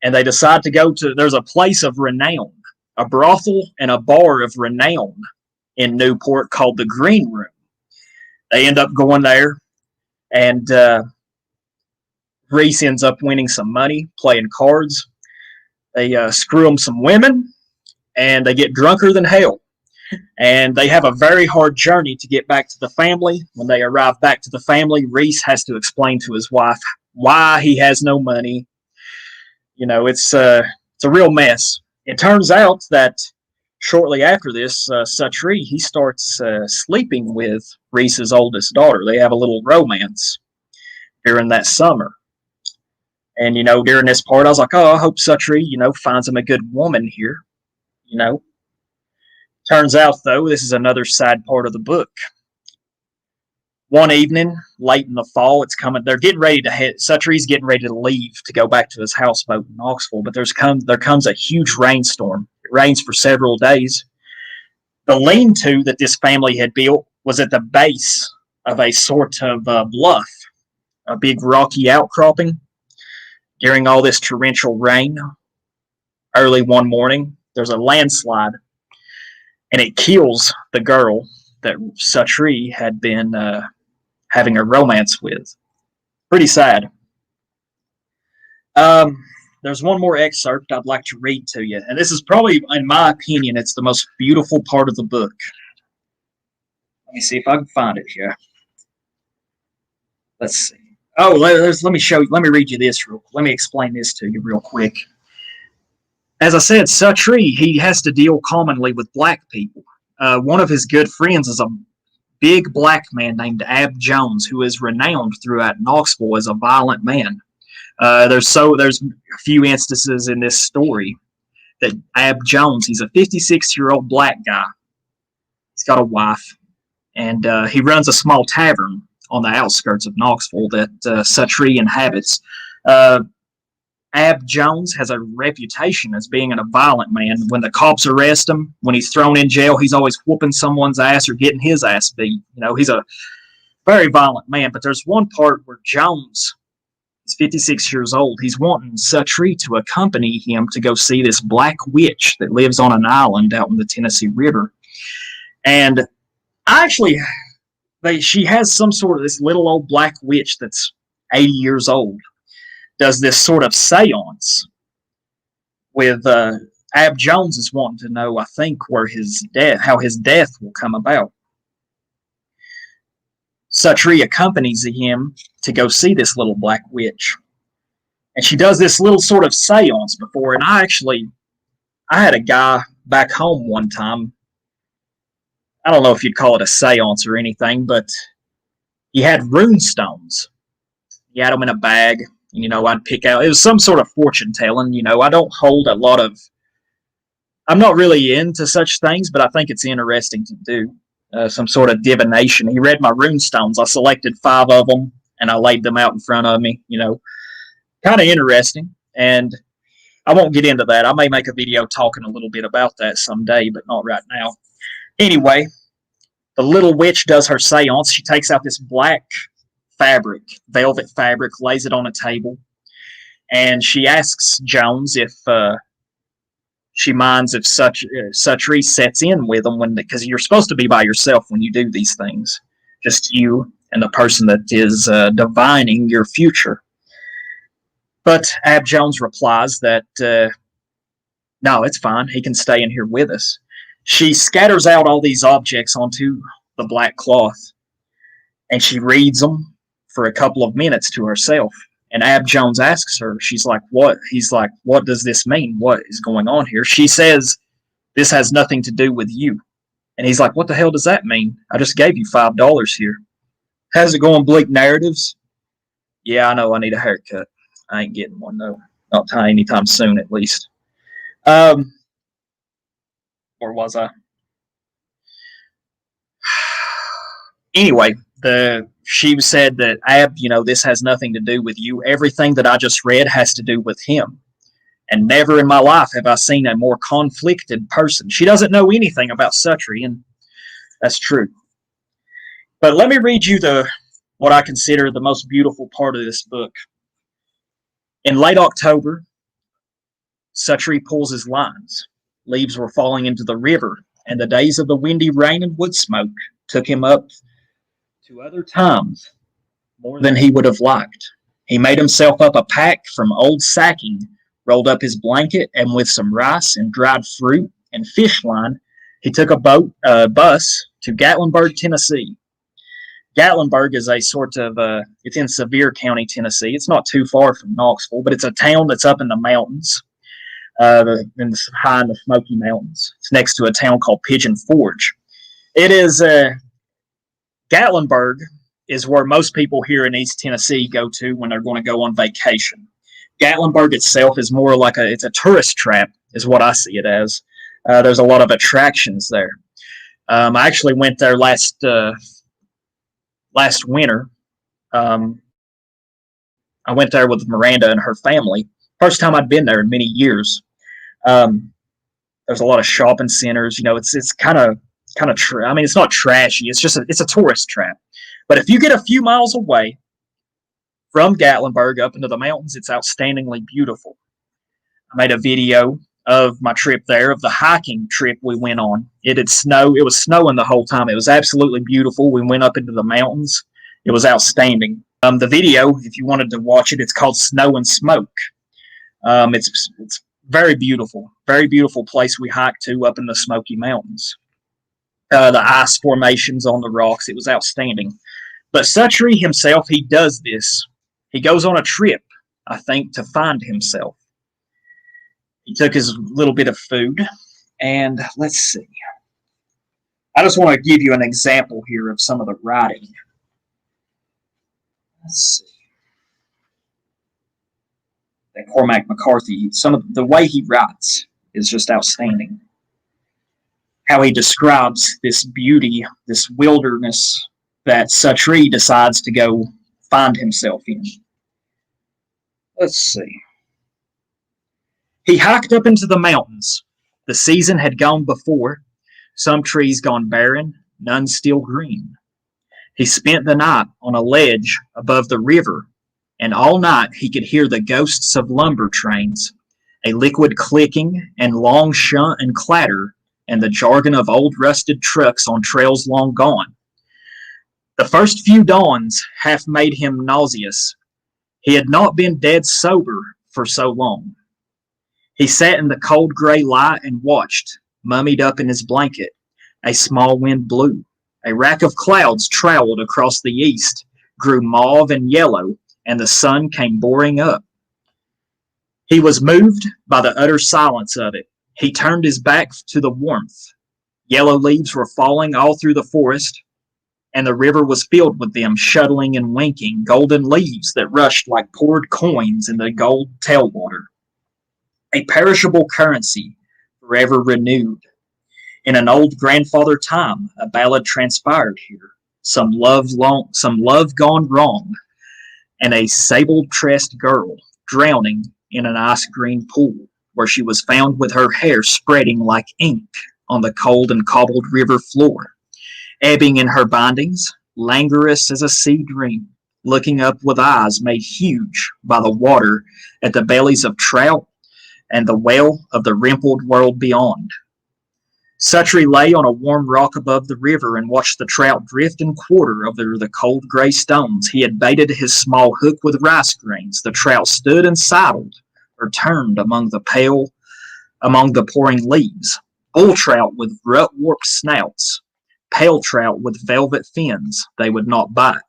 And they decide to go to, there's a place of renown, a brothel and a bar of renown in Newport called the Green Room. They end up going there, and Reese ends up winning some money playing cards. They screw them some women, and they get drunker than hell. And they have a very hard journey to get back to the family. When they arrive back to the family, Reese has to explain to his wife why he has no money. You know, it's a real mess. It turns out that shortly after this, Suttree, he starts sleeping with Reese's oldest daughter. They have a little romance during that summer. And, you know, during this part, I was like, oh, I hope Suttree, you know, finds him a good woman here. You know. Turns out, though, this is another sad part of the book. One evening, late in the fall, it's coming. They're getting ready to head. Suttree's getting ready to leave to go back to his houseboat in Knoxville, but there comes a huge rainstorm. It rains for several days. The lean-to that this family had built was at the base of a sort of bluff, a big rocky outcropping. During all this torrential rain, early one morning, there's a landslide. And it kills the girl that Suttree had been having a romance with. Pretty sad. There's one more excerpt I'd like to read to you. And this is probably, in my opinion, it's the most beautiful part of the book. Let me see if I can find it here. Let's see. Oh, let me show you. Let me read you this real quick. Let me explain this to you real quick. As I said, Suttree, he has to deal commonly with black people. One of his good friends is a big black man named Ab Jones, who is renowned throughout Knoxville as a violent man. There's a few instances in this story that Ab Jones, he's a 56-year-old black guy. He's got a wife, and he runs a small tavern on the outskirts of Knoxville that Suttree inhabits. Ab Jones has a reputation as being a violent man. When the cops arrest him, when he's thrown in jail, he's always whooping someone's ass or getting his ass beat. You know, he's a very violent man. But there's one part where Jones, he's 56 years old, he's wanting Suttree to accompany him to go see this black witch that lives on an island out in the Tennessee River. And she has some sort of this little old black witch that's 80 years old. Does this sort of seance with Ab Jones is wanting to know, I think, how his death will come about. Suttree accompanies him to go see this little black witch. And she does this little sort of seance before, and I had a guy back home one time. I don't know if you'd call it a seance or anything, but he had rune stones. He had them in a bag. You know, I'd pick out, it was some sort of fortune telling. You know, I don't hold a lot of, I'm not really into such things, but I think it's interesting to do some sort of divination. He read my rune stones. I selected 5 of them and I laid them out in front of me, you know, kind of interesting. And I won't get into that. I may make a video talking a little bit about that someday, but not right now. Anyway, the little witch does her seance. She takes out this black velvet fabric, lays it on a table, and she asks Jones if she minds if Suttree sets in with them because you're supposed to be by yourself when you do these things, just you and the person that is divining your future. But Ab Jones replies that no, it's fine. He can stay in here with us. She scatters out all these objects onto the black cloth, and she reads them for a couple of minutes to herself. And Ab Jones asks her, she's like, what? He's like, what does this mean? What is going on here? She says, this has nothing to do with you. And he's like, what the hell does that mean? I just gave you $5 here. How's it going, Bleak Narratives? Yeah, I know I need a haircut. I ain't getting one, though. Not anytime soon, at least. Or was I? Anyway, she said that, Ab, this has nothing to do with you. Everything that I just read has to do with him. And never in my life have I seen a more conflicted person. She doesn't know anything about Suttree, and that's true. But let me read you what I consider the most beautiful part of this book. In late October, Suttree pulls his lines. Leaves were falling into the river, and the days of the windy rain and wood smoke took him up to other times more than he would have liked. He made himself up a pack from old sacking, rolled up his blanket, and with some rice and dried fruit and fish line, he took a bus to Gatlinburg, Tennessee. Gatlinburg is a sort of, it's in Sevier County, Tennessee. It's not too far from Knoxville, but it's a town that's up in the mountains, high in the Smoky Mountains. It's next to a town called Pigeon Forge. It is, Gatlinburg is where most people here in East Tennessee go to when they're going to go on vacation. Gatlinburg itself is more like it's a tourist trap, is what I see it as. There's a lot of attractions there. I actually went there last winter. I went there with Miranda and her family. First time I'd been there in many years. There's a lot of shopping centers. It's kind of. It's not trashy. It's a tourist trap. But if you get a few miles away from Gatlinburg up into the mountains, it's outstandingly beautiful. I made a video of my trip there, of the hiking trip we went on. It was snowing the whole time. It was absolutely beautiful. We went up into the mountains. It was outstanding. The video, if you wanted to watch it, it's called Snow and Smoke. It's very beautiful place we hiked to up in the Smoky Mountains. The ice formations on the rocks, it was outstanding. But Suttree himself, he does this. He goes on a trip, I think, to find himself. He took his little bit of food, and let's see. I just want to give you an example here of some of the writing. Let's see. That Cormac McCarthy, some of the way he writes is just outstanding. How he describes this beauty, this wilderness that Suttree decides to go find himself in. Let's see. He hiked up into the mountains. The season had gone before, some trees gone barren, none still green. He spent the night on a ledge above the river, and all night he could hear the ghosts of lumber trains, a liquid clicking and long shunt and clatter, and the jargon of old rusted trucks on trails long gone. The first few dawns half made him nauseous. He had not been dead sober for so long. He sat in the cold gray light and watched, mummied up in his blanket. A small wind blew. A rack of clouds traveled across the east, grew mauve and yellow, and the sun came boring up. He was moved by the utter silence of it. He turned his back to the warmth. Yellow leaves were falling all through the forest, and the river was filled with them, shuttling and winking, golden leaves that rushed like poured coins in the gold tailwater. A perishable currency, forever renewed. In an old grandfather time, a ballad transpired here, some love gone wrong, and a sable-tressed girl drowning in an ice-green pool, where she was found with her hair spreading like ink on the cold and cobbled river floor, ebbing in her bindings, languorous as a sea dream, looking up with eyes made huge by the water at the bellies of trout and the well of the rimpled world beyond. Suttree lay on a warm rock above the river and watched the trout drift and quarter over the cold gray stones. He had baited his small hook with rice grains. The trout stood and sidled, or turned among the pouring leaves. Bull trout with rut-warped snouts, pale trout with velvet fins, they would not bite.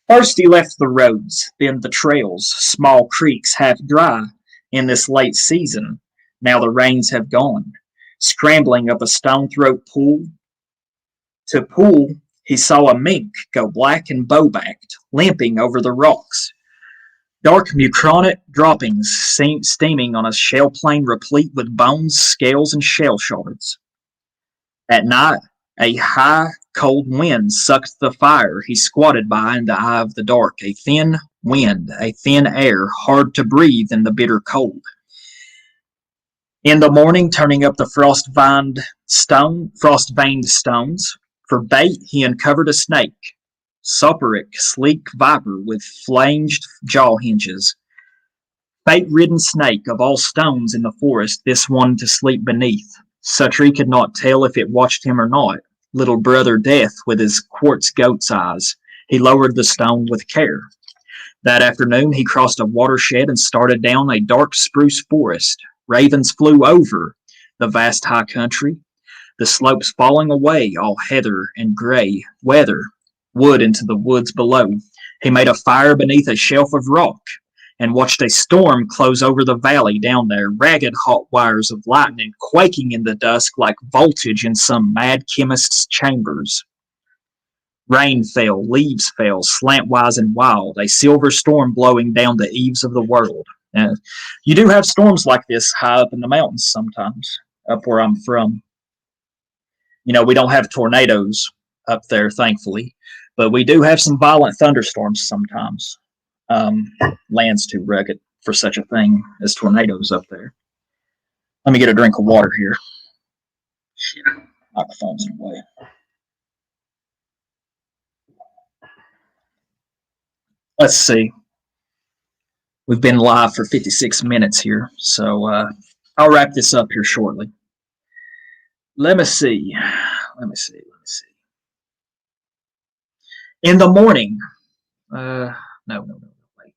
First he left the roads, then the trails, small creeks half dry in this late season. Now the rains have gone. Scrambling up a stone-throat pool, he saw a mink go black and bow-backed, limping over the rocks. Dark mucronate droppings steaming on a shell plain replete with bones, scales, and shell shards. At night, a high Cold wind sucked the fire he squatted by in the eye of the dark, a thin wind, a thin air, hard to breathe in the bitter cold. In the morning, turning up the frost-veined stones, for bait he uncovered a snake, soporific, sleek viper with flanged jaw hinges. Fate-ridden snake, of all stones in the forest, this one to sleep beneath. Suttree could not tell if it watched him or not. Little brother Death with his quartz goat's eyes. He lowered the stone with care. That afternoon he crossed a watershed and started down a dark spruce forest. Ravens flew over the vast high country, the slopes falling away, all heather and gray, wood into the woods below. He made a fire beneath a shelf of rock and watched a storm close over the valley down there, ragged hot wires of lightning quaking in the dusk like voltage in some mad chemist's chambers. Rain fell, leaves fell, slantwise and wild, a silver storm blowing down the eaves of the world. You do have storms like this high up in the mountains sometimes, up where I'm from. You know, we don't have tornadoes up there, thankfully, but we do have some violent thunderstorms sometimes. Land's too rugged for such a thing as tornadoes up there. Let me get a drink of water here. Shit, microphone's in the way. Let's see. We've been live for 56 minutes here, so I'll wrap this up here shortly. Let me see. In the morning, no, wait.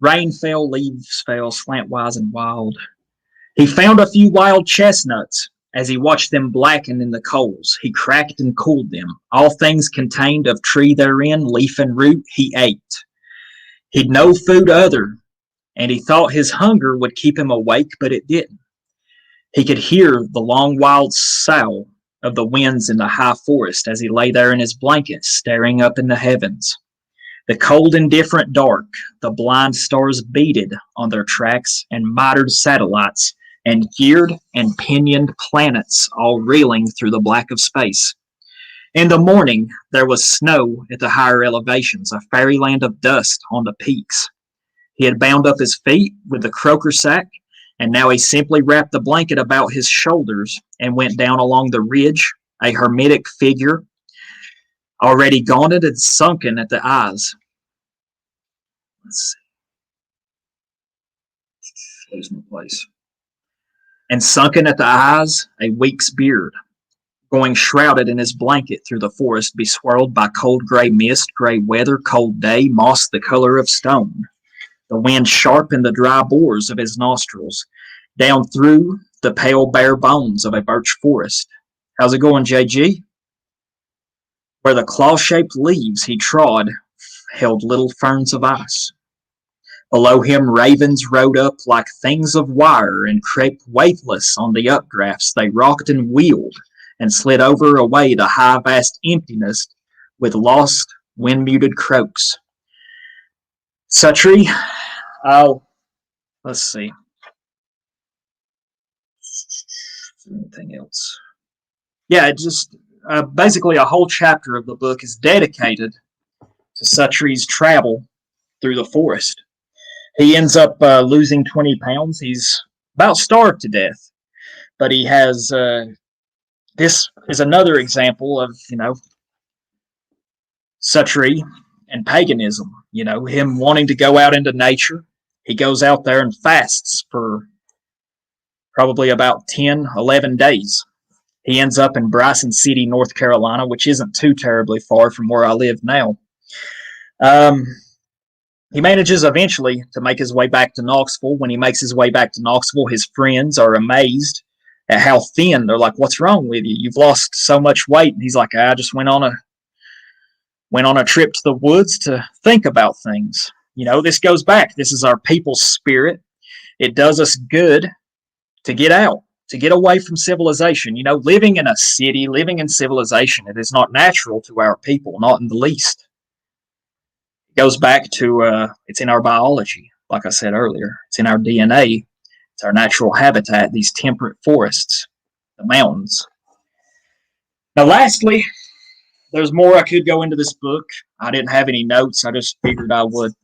Rain fell, leaves fell, slantwise and wild. He found a few wild chestnuts. As he watched them blacken in the coals, he cracked and cooled them. All things contained of tree therein, leaf and root, he ate. He'd no food other, and he thought his hunger would keep him awake, but it didn't. He could hear the long wild sough of the winds in the high forest as he lay there in his blanket, staring up in the heavens. The cold indifferent dark, the blind stars beaded on their tracks and mitered satellites and geared and pinioned planets all reeling through the black of space. In the morning, there was snow at the higher elevations, a fairyland of dust on the peaks. He had bound up his feet with the croaker sack, and now he simply wrapped the blanket about his shoulders and went down along the ridge, a hermetic figure, already gaunted and sunken at the eyes. Let's see. Lose my place. And sunken at the eyes, a week's beard, going shrouded in his blanket through the forest, beswirled by cold gray mist, gray weather, cold day, moss the color of stone. The wind sharp in the dry bores of his nostrils, down through the pale bare bones of a birch forest. How's it going, JG? Where the claw-shaped leaves he trod held little ferns of ice. Below him ravens rode up like things of wire and crept weightless on the updrafts. They rocked and wheeled and slid over away the high vast emptiness with lost wind-muted croaks. Suttree, let's see. Anything else? Yeah, just basically a whole chapter of the book is dedicated to Suttree's travel through the forest. He ends up losing 20 pounds. He's about starved to death, but he has. This is another example of, Suttree and paganism. Him wanting to go out into nature. He goes out there and fasts for probably about 10, 11 days. He ends up in Bryson City, North Carolina, which isn't too terribly far from where I live now. He manages eventually to make his way back to Knoxville. When he makes his way back to Knoxville, his friends are amazed at how thin. They're like, "What's wrong with you? You've lost so much weight." And he's like, "I just went on a trip to the woods to think about things." This goes back. This is our people's spirit. It does us good to get out, to get away from civilization. Living in a city, living in civilization, it is not natural to our people, not in the least. It goes back to, it's in our biology, like I said earlier. It's in our DNA. It's our natural habitat, these temperate forests, the mountains. Now, lastly, there's more I could go into this book. I didn't have any notes. I just figured I would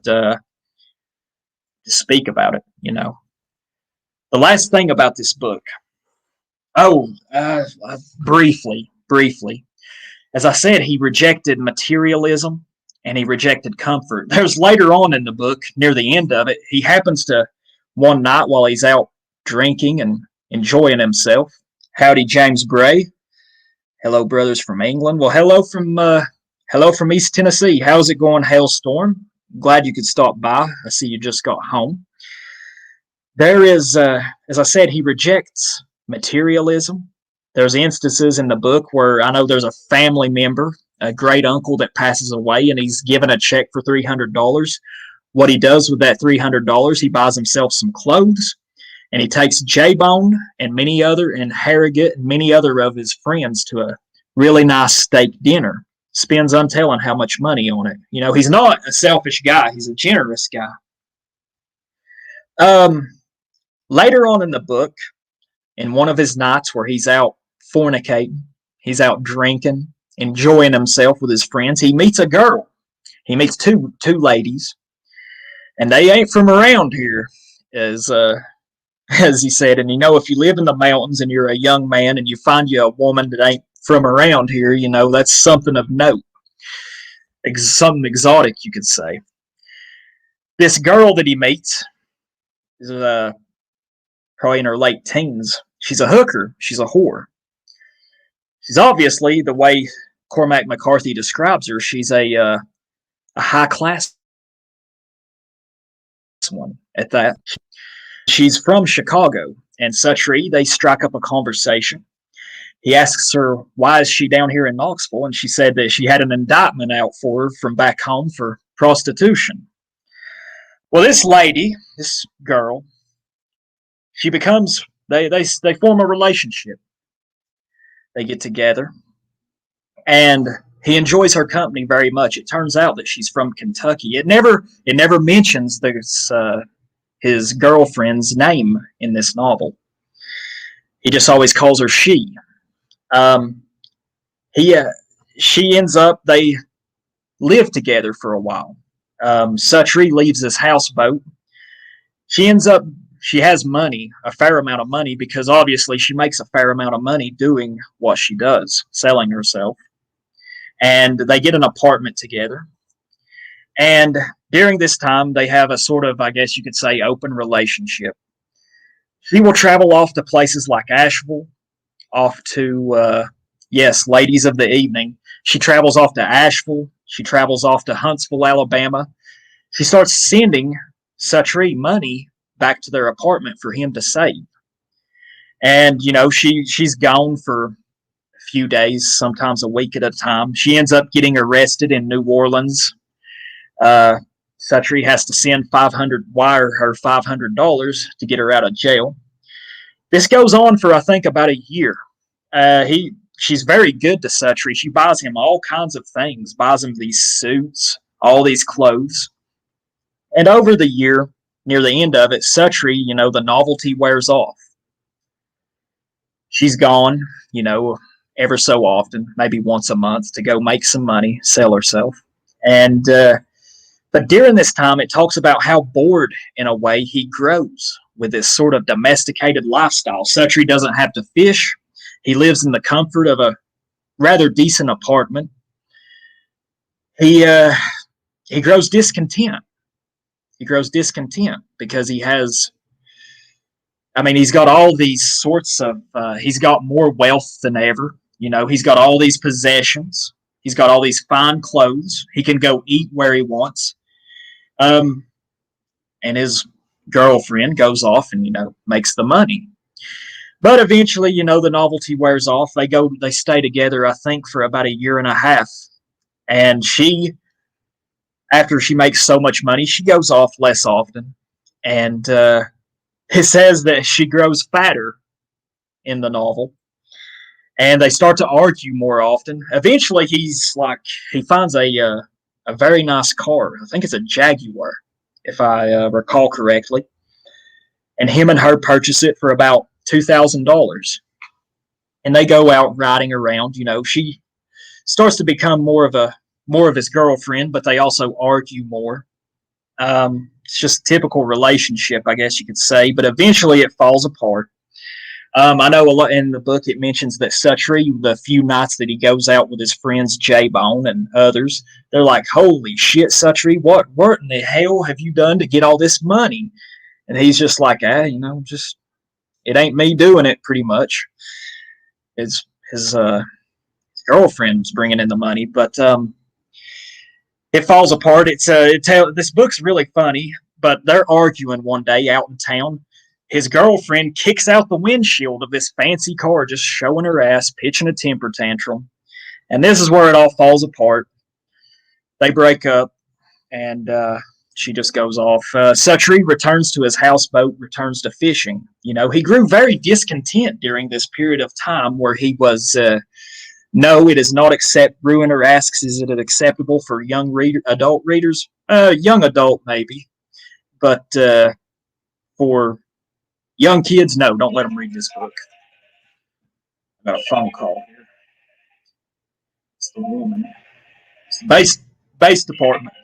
speak about it, The last thing about this book. Oh, briefly. As I said, he rejected materialism and he rejected comfort. There's later on in the book, near the end of it, he happens to, one night while he's out drinking and enjoying himself. Howdy, James Gray. Hello, brothers from England. Well, hello from East Tennessee. How's it going, Hailstorm? Glad you could stop by. I see you just got home. There is, as I said, he rejects materialism. There's instances in the book where I know there's a family member, a great uncle that passes away, and he's given a check for $300. What he does with that $300, he buys himself some clothes, and he takes J-Bone and Harrogate and many other of his friends to a really nice steak dinner. Spends untelling how much money on it. He's not a selfish guy. He's a generous guy. Later on in the book, in one of his nights where he's out fornicating, he's out drinking, enjoying himself with his friends, he meets a girl. He meets two ladies, and they ain't from around here, as he said. And if you live in the mountains and you're a young man and you find you a woman that ain't from around here, that's something of note. Something exotic, you could say. This girl that he meets is probably in her late teens. She's a hooker. She's a whore. She's obviously, the way Cormac McCarthy describes her, she's a high-class one at that. She's from Chicago, and Suttree, they strike up a conversation. He asks her, why is she down here in Knoxville? And she said that she had an indictment out for her from back home for prostitution. Well, this girl, she becomes, they form a relationship. They get together, and he enjoys her company very much. It turns out that she's from Kentucky. It never mentions his girlfriend's name in this novel. He just always calls her she. She ends up, they live together for a while. Suttree leaves his houseboat. She has money, a fair amount of money, because obviously she makes a fair amount of money doing what she does, selling herself. And they get an apartment together. And during this time, they have a sort of, I guess you could say, open relationship. She will travel off to places like Asheville, off to, ladies of the evening. She travels off to Asheville. She travels off to Huntsville, Alabama. She starts sending Suttree money back to their apartment for him to save. And, she's gone for a few days, sometimes a week at a time. She ends up getting arrested in New Orleans. Suttree has to wire her $500 to get her out of jail. This goes on for, I think, about a year. She's very good to Suttree. She buys him all kinds of things, buys him these suits, all these clothes. And over the year, near the end of it, Suttree, the novelty wears off. She's gone, ever so often, maybe once a month, to go make some money, sell herself. And but during this time, it talks about how bored, in a way, he grows with this sort of domesticated lifestyle. Suttree doesn't have to fish. He lives in the comfort of a rather decent apartment. He grows discontent. He grows discontent because he's got all these sorts of, he's got more wealth than ever. He's got all these possessions. He's got all these fine clothes. He can go eat where he wants. And his girlfriend goes off and, makes the money. But eventually, the novelty wears off. They stay together, I think, for about a year and a half. And after she makes so much money, she goes off less often. And it says that she grows fatter in the novel. And they start to argue more often. Eventually, he finds a very nice car. I think it's a Jaguar, if I recall correctly. And him and her purchase it for about $2,000. and they go out riding around. She starts to become more of his girlfriend, but they also argue more. It's just a typical relationship, I guess you could say, but eventually it falls apart. I know a lot in the book it mentions that Suttree, the few nights that he goes out with his friends J-Bone and others, they're like, "Holy shit, Suttree, what in the hell have you done to get all this money?" And he's just like, just it ain't me doing it. Pretty much, his girlfriend's bringing in the money, but it falls apart. This book's really funny, but they're arguing one day out in town. His girlfriend kicks out the windshield of this fancy car, just showing her ass, pitching a temper tantrum. And this is where it all falls apart. They break up, and she just goes off. Suttree returns to his houseboat, returns to fishing. He grew very discontent during this period of time where he was, no, it is not accept. Ruiner asks, is it acceptable for adult readers? Young adult, maybe. But for young kids, no, don't let them read this book. I got a phone call here. It's the woman. It's the base department.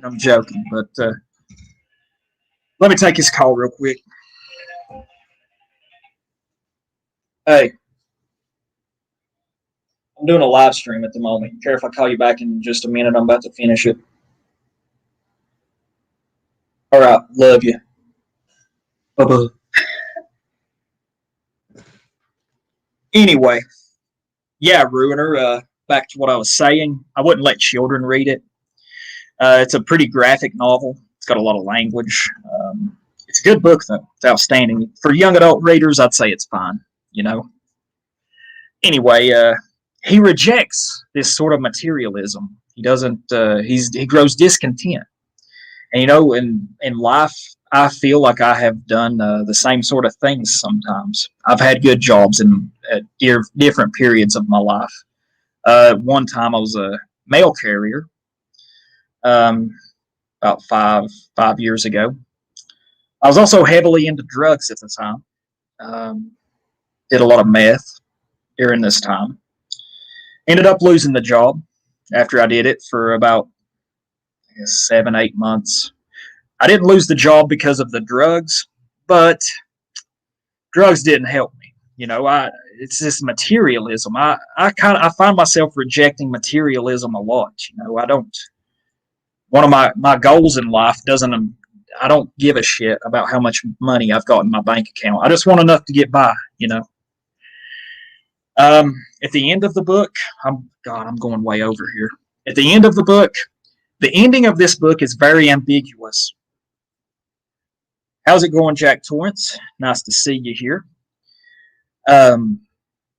I'm joking, but let me take his call real quick. Hey, I'm doing a live stream at the moment. Care if I call you back in just a minute? I'm about to finish it. All right, love you. Bye-bye. Anyway, yeah, Ruiner, back to what I was saying. I wouldn't let children read it. It's a pretty graphic novel. It's got a lot of language. It's a good book, though. It's outstanding. For young adult readers, I'd say it's fine, Anyway, he rejects this sort of materialism. He doesn't, he grows discontent. And, in life, I feel like I have done the same sort of things sometimes. I've had good jobs at different periods of my life. One time I was a mail carrier about five years ago. I was also heavily into drugs at the time. Did a lot of meth during this time. Ended up losing the job after I did it for about 7-8 months. I didn't lose the job because of the drugs, but drugs didn't help me. It's this materialism. I find myself rejecting materialism a lot. I don't. One of my goals in life I don't give a shit about how much money I've got in my bank account. I just want enough to get by. At the end of the book, I'm going way over here. At the end of the book, the ending of this book is very ambiguous. How's it going, Jack Torrance? Nice to see you here. The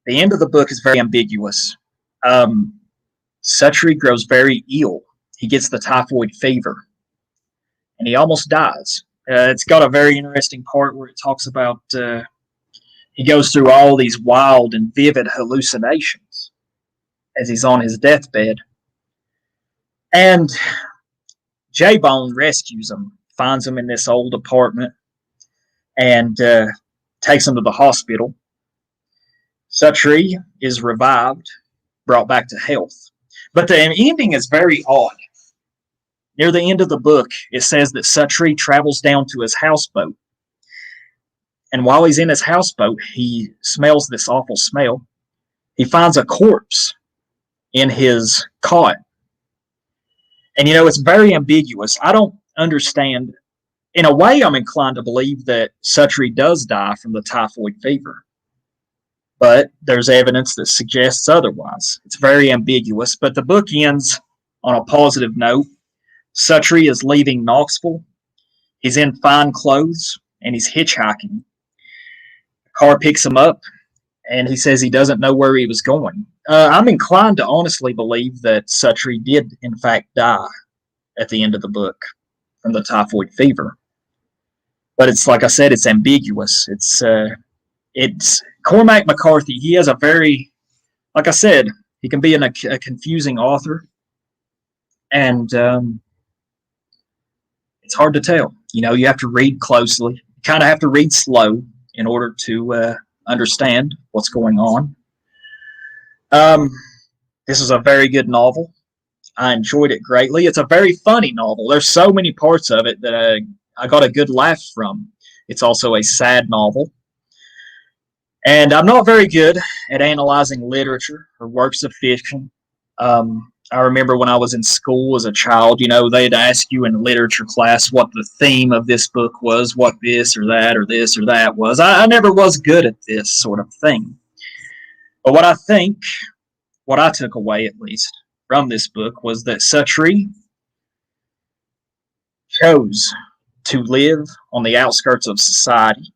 end of the book is very ambiguous. Suttree grows very ill. He gets the typhoid fever, and he almost dies. It's got a very interesting part where it talks about he goes through all these wild and vivid hallucinations as he's on his deathbed. And J-Bone rescues him, finds him in this old apartment, and takes him to the hospital. Suttree is revived, brought back to health. But the ending is very odd. Near the end of the book, it says that Suttree travels down to his houseboat. And while he's in his houseboat, he smells this awful smell. He finds a corpse in his cot. And, it's very ambiguous. I don't understand. In a way, I'm inclined to believe that Suttree does die from the typhoid fever. But there's evidence that suggests otherwise. It's very ambiguous. But the book ends on a positive note. Suttree is leaving Knoxville. He's in fine clothes, and he's hitchhiking. The car picks him up, and he says he doesn't know where he was going. I'm inclined to honestly believe that Suttree did, in fact, die at the end of the book from the typhoid fever. But it's, like I said, it's ambiguous. It's Cormac McCarthy. He has a very, like I said, he can be a confusing author. And it's hard to tell. You have to read closely. You kind of have to read slow in order to understand what's going on. Um, this is a very good novel. I enjoyed it greatly. It's a very funny novel. There's so many parts of it that I got a good laugh from. It's also a sad novel. And I'm not very good at analyzing literature or works of fiction. I remember when I was in school as a child, they'd ask you in literature class what the theme of this book was, what this or that was. I never was good at this sort of thing. But what I took away at least from this book was that Suttree chose to live on the outskirts of society.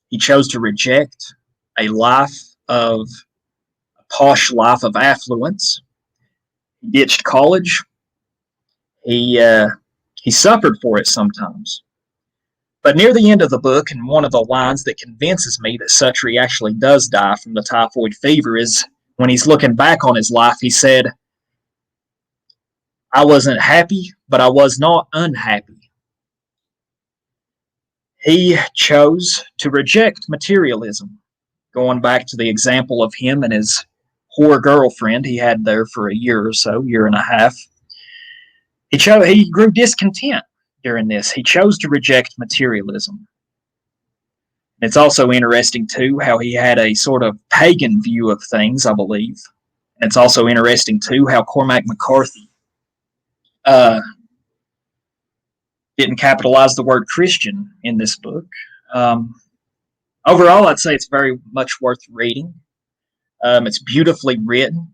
He chose to reject a posh life of affluence. He ditched college. He suffered for it sometimes. But near the end of the book, and one of the lines that convinces me that Suttree actually does die from the typhoid fever is when he's looking back on his life, he said, "I wasn't happy, but I was not unhappy." He chose to reject materialism, going back to the example of him and his whore girlfriend he had there for a year or so, year and a half. He grew discontent during this. He chose to reject materialism. It's also interesting, too, how he had a sort of pagan view of things, I believe. And it's also interesting, too, how Cormac McCarthy didn't capitalize the word Christian in this book. Overall, I'd say it's very much worth reading. It's beautifully written.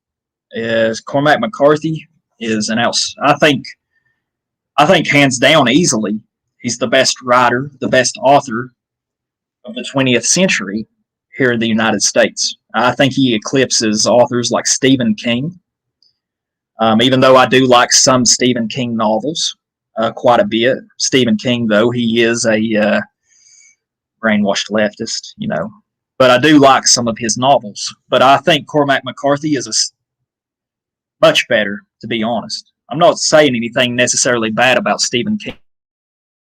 Cormac McCarthy is I think hands down, easily, he's the best writer, the best author of the 20th century here in the United States. I think he eclipses authors like Stephen King, even though I do like some Stephen King novels quite a bit. Stephen King, though, he is a brainwashed leftist, but I do like some of his novels. But I think Cormac McCarthy is much better, to be honest. I'm not saying anything necessarily bad about Stephen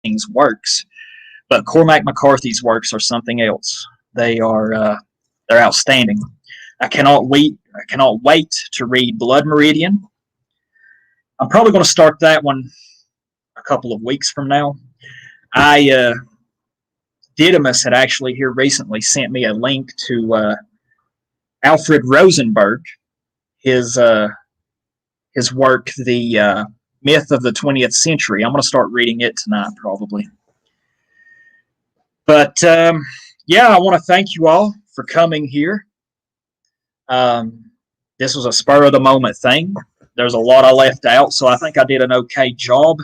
King's works, but Cormac McCarthy's works are something else. They're outstanding. I cannot wait to read Blood Meridian. I'm probably going to start that one a couple of weeks from now. Didymus had actually here recently sent me a link to Alfred Rosenberg, his work, The Myth of the 20th Century. I'm going to start reading it tonight, probably. But, yeah, I want to thank you all for coming here. This was a spur-of-the-moment thing. There's a lot I left out, so I think I did an okay job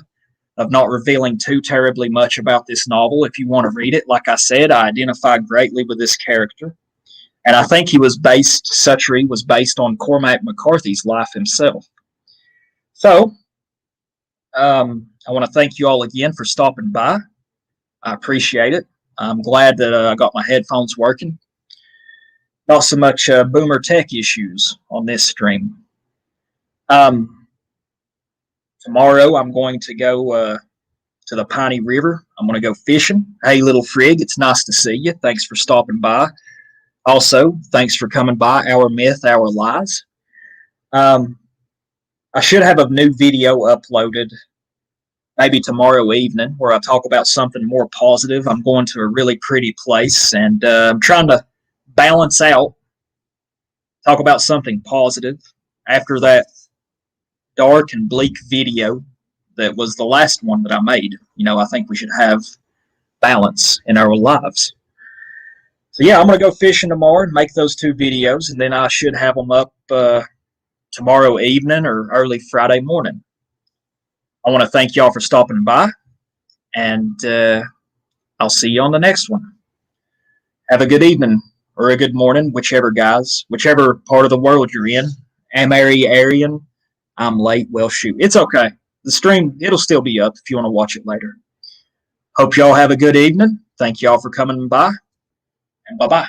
of not revealing too terribly much about this novel. If you want to read it, like I said, I identify greatly with this character. And I think Suttree was based on Cormac McCarthy's life himself. So, I want to thank you all again for stopping by. I appreciate it. I'm glad that I got my headphones working. Not so much boomer tech issues on this stream. Tomorrow I'm going to go to the Piney River. I'm going to go fishing. Hey, little frig, it's nice to see you. Thanks for stopping by. Also, thanks for coming by Our Myth, Our Lies. I should have a new video uploaded maybe tomorrow evening where I talk about something more positive. I'm going to a really pretty place, and I'm trying to balance out, talk about something positive after that dark and bleak video that was the last one that I made. I think we should have balance in our lives. So yeah, I'm going to go fishing tomorrow and make those 2 videos, and then I should have them up tomorrow evening or early Friday morning. I want to thank y'all for stopping by, and I'll see you on the next one. Have a good evening or a good morning, whichever part of the world you're in. I'm Aryan. I'm late. Well, shoot. It's okay. The stream, it'll still be up if you want to watch it later. Hope y'all have a good evening. Thank y'all for coming by, and bye-bye.